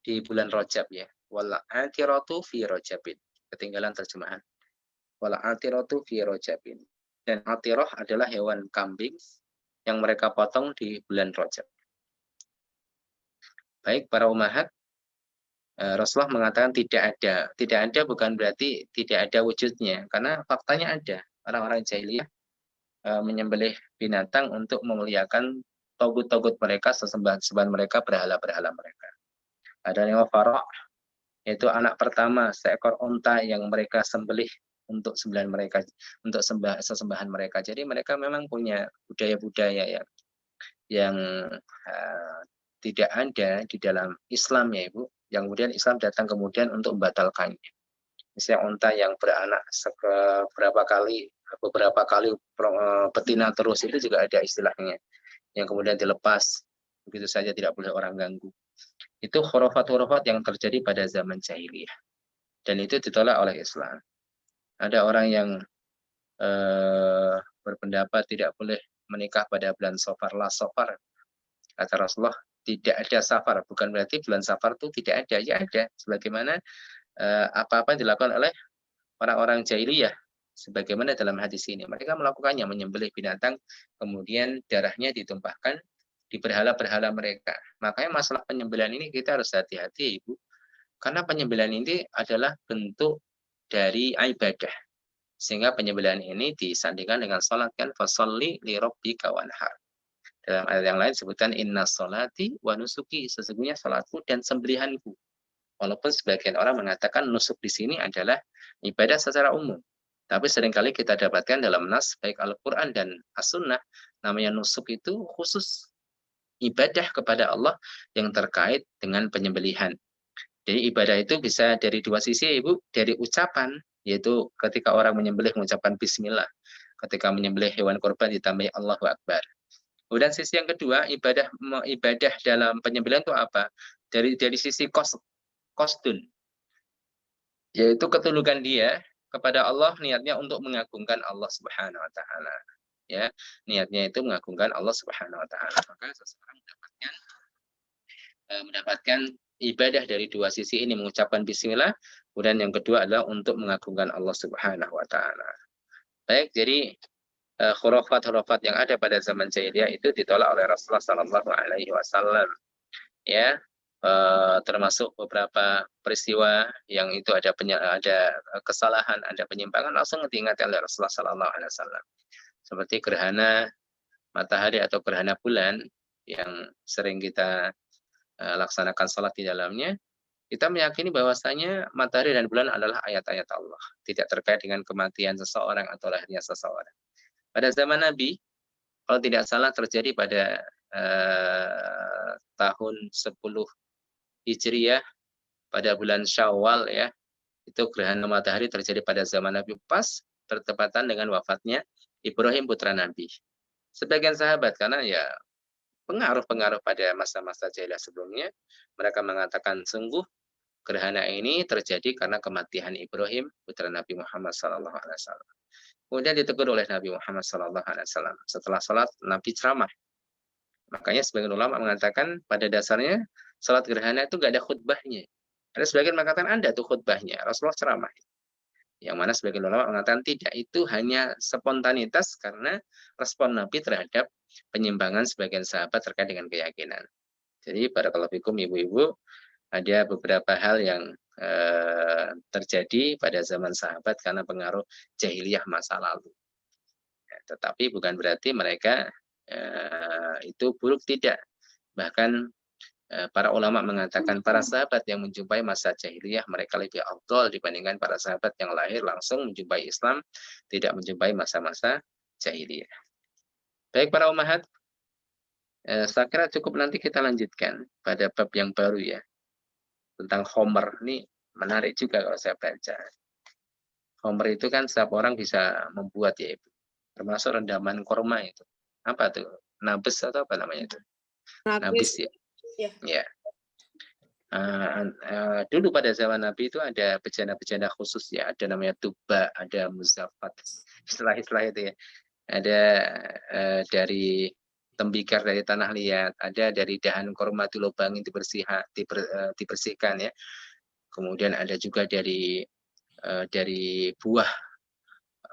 di bulan Rajab ya. Wala atiratu fi Rajabin. Ketinggalan terjemahan. Wala atiratu fi Rajabin. Dan atirah adalah hewan kambing yang mereka potong di bulan Rajab. Baik para ummahat, Rasulullah mengatakan tidak ada bukan berarti tidak ada wujudnya, karena faktanya ada. Orang-orang jahiliyah menyembelih binatang untuk memuliakan togut-togut mereka, sesembahan mereka, berhala-berhala mereka. Ada yang farah, yaitu anak pertama seekor unta yang mereka sembelih untuk sembahan mereka, untuk sesembahan mereka. Jadi mereka memang punya budaya-budaya yang tidak ada di dalam Islam ya Ibu, yang kemudian Islam datang kemudian untuk membatalkannya. Misalnya unta yang beranak beberapa kali betina terus, itu juga ada istilahnya, yang kemudian dilepas begitu saja, tidak boleh orang ganggu. Itu khurafat-khurafat yang terjadi pada zaman jahiliyah, dan itu ditolak oleh Islam. Ada orang yang berpendapat tidak boleh menikah pada bulan Safar, la Safar. Kata Rasulullah, tidak ada safar, bukan berarti bulan safar itu tidak ada, ya ada. Sebagaimana apa-apa yang dilakukan oleh orang-orang jahiliyah, sebagaimana dalam hadis ini, mereka melakukannya, menyembelih binatang, kemudian darahnya ditumpahkan di berhala-berhala mereka. Makanya masalah penyembelihan ini kita harus hati-hati Ibu, karena penyembelihan ini adalah bentuk dari ibadah, sehingga penyembelihan ini disandingkan dengan salat, kan, fasolli li rabbika wanhar. Dalam ayat yang lain sebutkan inna sholati wa nusuki, sesungguhnya salatku dan sembelihanku. Walaupun sebagian orang mengatakan nusuk di sini adalah ibadah secara umum, tapi seringkali kita dapatkan dalam nas baik Al-Quran dan As-Sunnah, namanya nusuk itu khusus ibadah kepada Allah yang terkait dengan penyembelihan. Jadi ibadah itu bisa dari dua sisi Ibu, dari ucapan, yaitu ketika orang menyembelih mengucapkan bismillah, ketika menyembelih hewan kurban ditambahi Allahu Akbar. Kemudian sisi yang kedua, ibadah dalam penyembelihan itu apa? Dari sisi kosdun, yaitu ketulukan dia kepada Allah, niatnya untuk mengagungkan Allah Subhanahu wa taala. Ya, niatnya itu mengagungkan Allah Subhanahu wa taala. Maka seseorang mendapatkan ibadah dari dua sisi ini, mengucapkan bismillah, kemudian yang kedua adalah untuk mengagungkan Allah Subhanahu wa taala. Baik, jadi khurafat-khurafat yang ada pada zaman jahiliyah itu ditolak oleh Rasulullah Sallallahu Alaihi Wasallam, ya, termasuk beberapa peristiwa yang itu ada kesalahan, ada penyimpangan, langsung diingatkan oleh Rasulullah Sallallahu Alaihi Wasallam, seperti gerhana matahari atau gerhana bulan yang sering kita laksanakan salat di dalamnya. Kita meyakini bahwasanya matahari dan bulan adalah ayat-ayat Allah, tidak terkait dengan kematian seseorang atau lahirnya seseorang. Pada zaman Nabi, kalau tidak salah terjadi pada tahun 10 Hijriah pada bulan Syawal ya. Itu gerhana matahari terjadi pada zaman Nabi, pas bertepatan dengan wafatnya Ibrahim putra Nabi. Sebagian sahabat karena ya pengaruh-pengaruh pada masa-masa jahiliyah sebelumnya, mereka mengatakan sungguh gerhana ini terjadi karena kematian Ibrahim putra Nabi Muhammad SAW. Kemudian ditegur oleh Nabi Muhammad SAW. Setelah sholat, Nabi ceramah. Makanya sebagian ulama mengatakan pada dasarnya sholat gerhana itu nggak ada khutbahnya. Ada sebagian mengatakan ada tuh khutbahnya, Rasulullah ceramah. Yang mana sebagian ulama mengatakan tidak, itu hanya spontanitas karena respon Nabi terhadap penyimpangan sebagian sahabat terkait dengan keyakinan. Jadi barakallahu fikum ibu-ibu, ada beberapa hal yang terjadi pada zaman sahabat karena pengaruh jahiliyah masa lalu. Ya, tetapi bukan berarti mereka itu buruk, tidak. Bahkan para ulama mengatakan para sahabat yang menjumpai masa jahiliyah mereka lebih afdal dibandingkan para sahabat yang lahir langsung menjumpai Islam, tidak menjumpai masa-masa jahiliyah. Baik para ummahat, saya kira cukup, nanti kita lanjutkan pada bab yang baru ya, tentang khomer. Ini menarik juga kalau saya baca. Khomer itu kan setiap orang bisa membuat ya Ibu, termasuk rendaman korma itu. Apa tuh? Nabis atau apa namanya itu? Nabis ya. Ya. Dulu pada zaman Nabi itu ada bejana-bejana khusus ya, ada namanya tuba, ada muzafat, istilah-istilah itu ya. Ada dari tembikar dari tanah liat, ada dari dahan korma dilubangin dibersihkan ya. Kemudian ada juga dari buah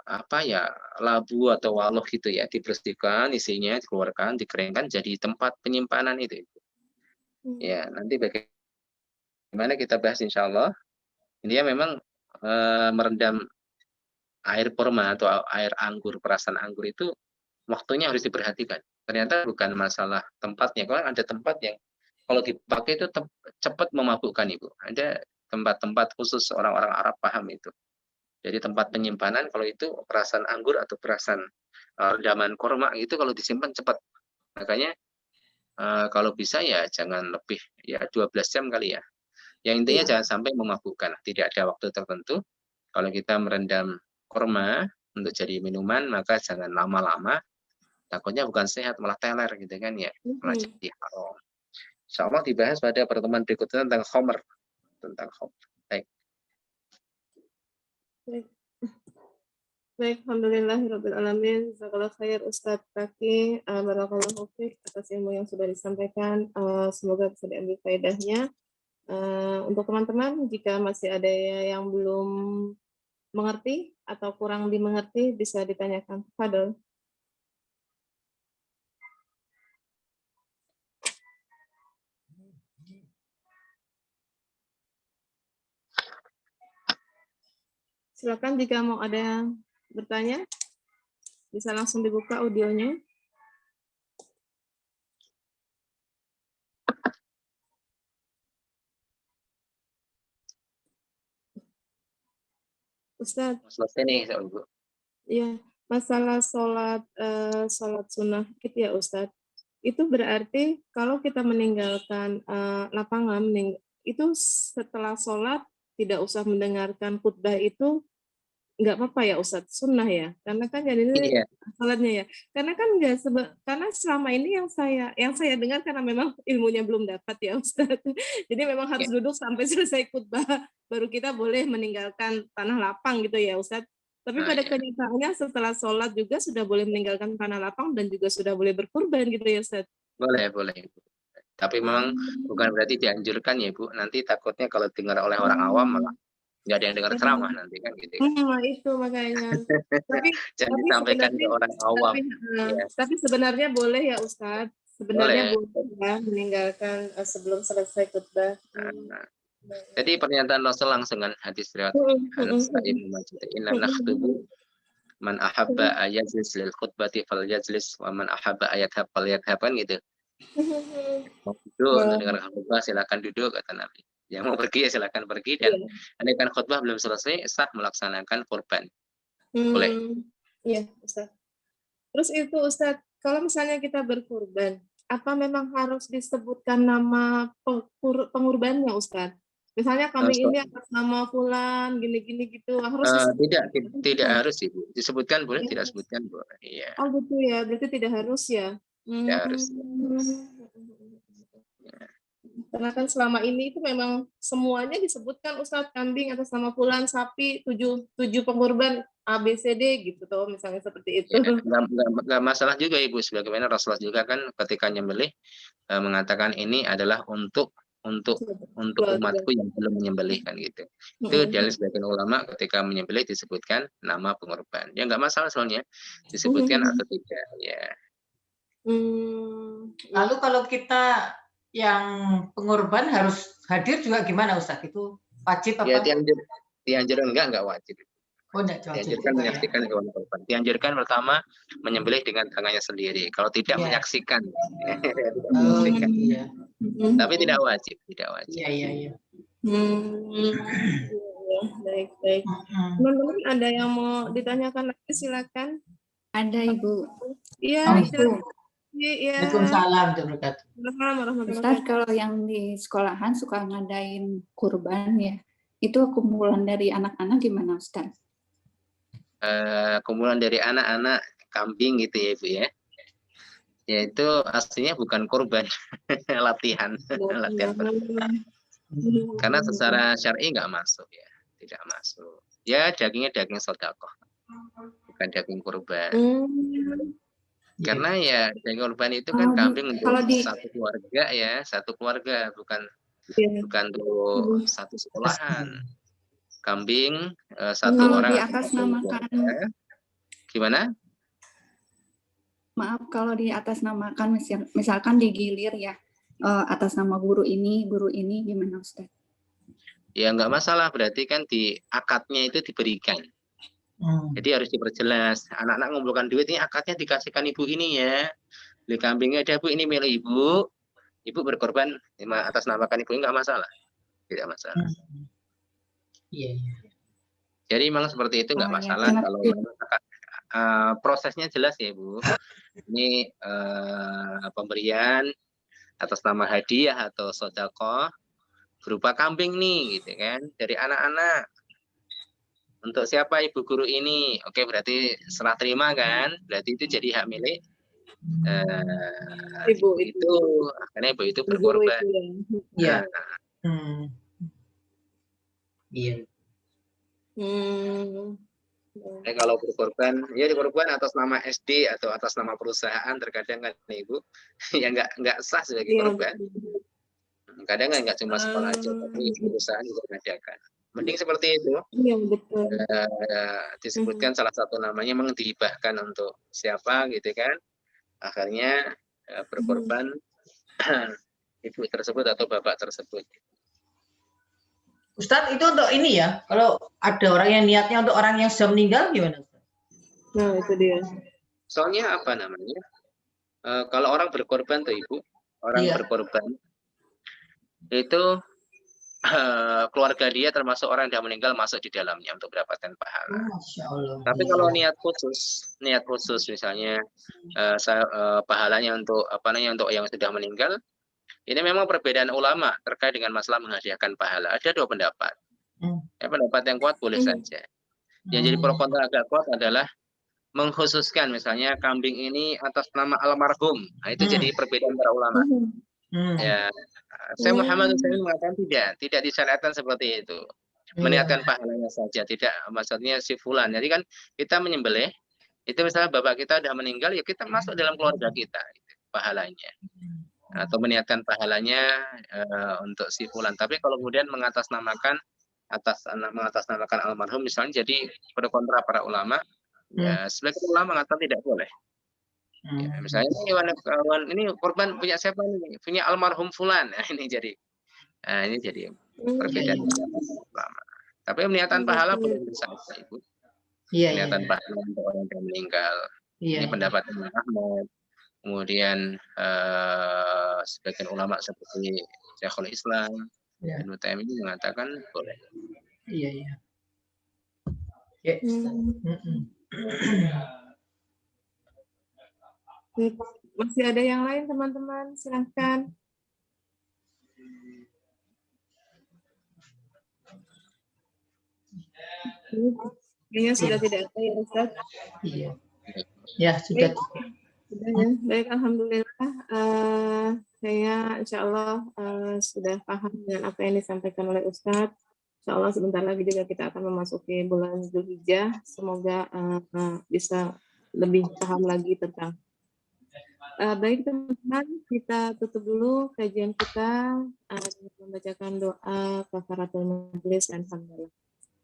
apa ya, labu atau waloh gitu ya, dibersihkan, isinya dikeluarkan, dikeringkan jadi tempat penyimpanan itu. Ya, nanti bagaimana kita bahas insya Allah. Ini memang merendam air korma atau air anggur, perasan anggur itu waktunya harus diperhatikan. Ternyata bukan masalah tempatnya. Kalau ada tempat yang kalau dipakai itu cepat memabukkan Ibu. Ada tempat-tempat khusus orang-orang Arab paham itu. Jadi tempat penyimpanan kalau itu perasan anggur atau perasan rendaman korma itu kalau disimpan cepat. Makanya kalau bisa ya jangan lebih ya 12 jam kali ya. Yang intinya jangan sampai memabukkan. Tidak ada waktu tertentu. Kalau kita merendam korma untuk jadi minuman, maka jangan lama-lama. Takutnya bukan sehat, malah teler gitu kan ya. Malah jadi haram. Insya Allah dibahas pada pertemuan berikutnya tentang khomer. Tentang khomer. Baik. Baik, alhamdulillahirrabbilalamin. Jazakallah khair Ustadz Kaki, barakallahu fiik atas ilmu yang sudah disampaikan. Semoga bisa diambil faedahnya. Untuk teman-teman, jika masih ada yang belum mengerti atau kurang dimengerti, bisa ditanyakan. Fadol. Silakan jika mau ada yang bertanya, bisa langsung dibuka audionya. Ustadz. Selesai nih, Ibu. Ya, masalah sholat sunnah itu ya Ustadz. Itu berarti kalau kita meninggalkan lapangan, itu setelah sholat tidak usah mendengarkan khutbah itu nggak apa-apa ya Ustadz, sunnah ya, karena kan ini sholatnya ya, karena kan nggak karena selama ini yang saya dengar, karena memang ilmunya belum dapat ya Ustadz, jadi memang harus duduk sampai selesai khutbah baru kita boleh meninggalkan tanah lapang gitu ya Ustadz. Tapi pada kenyataannya setelah sholat juga sudah boleh meninggalkan tanah lapang dan juga sudah boleh berkurban gitu ya Ustadz. Boleh. Tapi memang bukan berarti dianjurkan ya Bu. Nanti takutnya kalau dengar oleh orang awam malah nggak ada yang dengar ceramah nanti kan gitu. Itu makanya. Jangan disampaikan ke orang awam. Tapi sebenarnya boleh ya Ustadz. Sebenarnya boleh ya meninggalkan sebelum selesai khutbah. Jadi pernyataan Rasul langsung kan hadis riwayat Anas bin Majid, inna nakhtubu man ahabba ayajlis lil khutbati falyajlis wa man ahabba ayathab falyadhhab kan gitu. Mau duduk untuk dengar khutbah silakan duduk kata Nabi. Yang mau pergi ya silakan pergi, dan andaikan khutbah belum selesai sah melaksanakan kurban. Boleh. Iya, Ustaz. Terus itu Ustadz, kalau misalnya kita berkurban, apa memang harus disebutkan nama pengurbannya Ustadz? Misalnya Eh, kambing so- ini atas nama fulan, gini-gini gitu, harus tidak disebutkan. harus Ibu. Disebutkan boleh, tidak sebutkan boleh. Iya, Oh gitu ya, berarti tidak harus ya. tidak harus. Karena kan selama ini itu memang semuanya disebutkan Ustadz, kambing atas nama fulan, sapi, tujuh pengorban ABCD gitu tuh, misalnya seperti itu. Ya, nggak masalah juga Ibu, sebagaimana Rasulullah juga kan ketika nyembelih mengatakan ini adalah untuk Keluarga. umatku yang belum menyembelih kan gitu. Itu dari sebagian ulama ketika menyembelih disebutkan nama pengorban. Ya nggak masalah soalnya disebutkan atau tidak ya. Lalu kalau kita yang pengorban harus hadir juga gimana Ustadz? Itu wajib Ya apa? dianjurkan enggak wajib. Oh, enggak wajib Dianjurkan juga ya. menyaksikan hewan kurban. Dianjurkan pertama menyembelih dengan tangannya sendiri. Kalau tidak Iya. menyaksikan. Tidak Oh menyaksikan. iya. Tapi tidak wajib, tidak wajib. Iya. Baik. Teman-teman ada yang mau ditanyakan lagi silakan. Ada Ibu. Iya. Waalaikumsalam warahmatullahi Ustadz, kalau yang di sekolahan suka ngadain kurban ya, itu kumpulan dari anak-anak gimana Ustadz? Kumpulan dari anak-anak kambing gitu ya Ibu ya. Yaitu aslinya bukan kurban, latihan kurban. Karena secara syar'i nggak masuk ya, tidak masuk. Ya dagingnya daging sedekah, bukan daging kurban. Karena ya daging kurban itu kan kambing untuk satu keluarga ya, satu keluarga, bukan untuk satu sekolahan. Kambing satu orang. Di atas namakan. Gimana? Maaf, kalau di atas namakan misalkan digilir ya, atas nama guru ini gimana Ustaz? Ya nggak masalah, berarti kan di akadnya itu diberikan. Jadi harus diperjelas. Anak-anak ngumpulkan duit, ini akadnya dikasihkan ibu ini ya. Beli kambingnya ada bu, ini milik ibu. Ibu berkorban atas namakan ibu, nggak masalah. Tidak masalah. Iya. Jadi memang seperti itu nggak masalah kalau prosesnya jelas ya Bu. Ini pemberian atas nama hadiah atau sedekah berupa kambing nih, gitu kan, dari anak-anak. Untuk siapa ibu guru ini? Oke, berarti serah terima kan? Berarti itu jadi hak milik ibu itu. Akhirnya ibu itu berkorban. Iya. Iya. Kalau berkorban, ya dikorban atas nama SD atau atas nama perusahaan, terkadang kan Ibu, ya nggak sah sebagai korban. Kadang nggak cuma sekolah aja, tapi perusahaan juga mengadakan. Mending seperti itu. Iya, betul. Disebutkan salah satu namanya memang dihibahkan untuk siapa gitu kan. Akhirnya berkorban ibu tersebut atau bapak tersebut. Ustadz, itu untuk ini ya, kalau ada orang yang niatnya untuk orang yang sudah meninggal gimana? Nah, itu dia. Soalnya apa namanya? Kalau orang berkorban tuh Ibu, orang berkorban itu keluarga dia termasuk orang yang meninggal masuk di dalamnya untuk mendapatkan pahala. Masya Allah. Tapi kalau niat khusus misalnya pahalanya untuk untuk yang sudah meninggal, ini memang perbedaan ulama terkait dengan masalah menghadiahkan pahala. Ada dua pendapat. Pendapat yang kuat boleh saja. Yang jadi pro kontra agak kuat adalah mengkhususkan misalnya kambing ini atas nama almarhum. Nah, itu jadi perbedaan para ulama. Ya, saya Muhammad Hussein mengatakan tidak disyariatkan seperti itu. Meniatkan pahalanya saja, tidak maksudnya si fulan. Jadi kan kita menyembelih, itu misalnya bapak kita sudah meninggal, ya kita masuk dalam keluarga kita gitu, pahalanya. Atau meniatkan pahalanya untuk si fulan. Tapi kalau kemudian mengatasnamakan almarhum misalnya, jadi pro kontra para ulama. Ya, sebagian ulama mengatakan tidak boleh. Ya, misalnya ini korban punya siapa nih? Punya almarhum fulan. Nah, ini jadi perbedaan ulama. Tapi niatan pahala boleh saja Ibu. Niatan pahala untuk orang yang meninggal. Ini pendapat Imam Ahmad. Kemudian sebagian ulama seperti Syekhul Islam Ibnu Taimiyah mengatakan boleh. Iya. Masih ada yang lain teman-teman? Silahkan. Kayaknya sudah tidak ada ya Ustaz. Iya. Ya, sudah. Sudah ya. Baik, alhamdulillah. Saya insya Allah sudah paham dengan apa yang disampaikan oleh Ustadz. Insya Allah sebentar lagi juga kita akan memasuki bulan Dzulhijjah. Semoga bisa lebih paham lagi tentang. Baik teman-teman, kita tutup dulu kajian kita dengan membacakan doa kafaratul majlis dan hamdalah.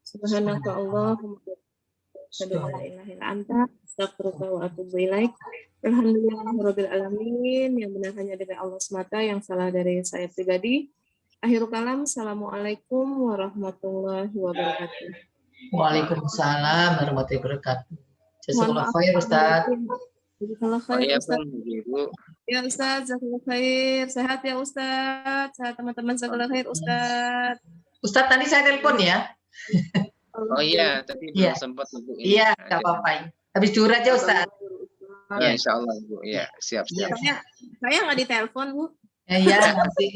Subhanaka Allahumma asyhadu an la ilaha illa anta astaghfiruka wa atubu ilaik. Alhamdulillahirabbil alamin, yang benar hanya dari Allah semata, yang salah dari saya pribadi. Akhirul kalam, assalamualaikum warahmatullahi wabarakatuh. Waalaikumsalam warahmatullahi wabarakatuh. Jazakallah khair Ustaz. Jazakallah Oh khair iya Ustaz. Ibu. Ya Ustaz, jazakallah khair. Sehat ya Ustaz. Sehat teman-teman, jazakallah khair Ustaz. Ustaz tadi saya telepon ya. Oh iya, tapi belum sempat Ibu. Iya, enggak apa-apa. Habis duhur aja Ustaz. Ya, insya Allah Bu. Ya, siap. Saya nggak ditelepon Bu. Iya, nanti.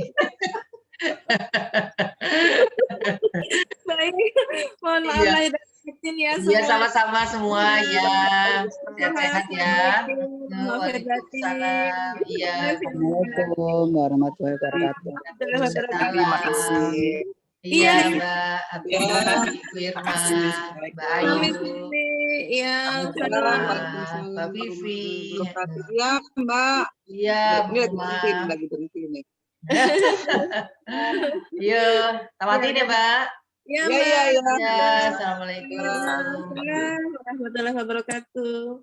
Baik, mohon maaf lahir dan batin ya. Iya, sama-sama semua ya. Sehat-sehat ya. Waalaikumsalam. Iya. Assalamualaikum warahmatullahi wabarakatuh. Terima kasih. Iya, Mbak Abi, Bu Irma, Mbak Ayu. Iya, Mbak Vivi. Iya, Mbak. Iya, Ini lagi berhenti nih. Iya, tamatin ya, Mbak. Iya, Iya. Ya, assalamualaikum. Warahmatullahi wabarakatuh.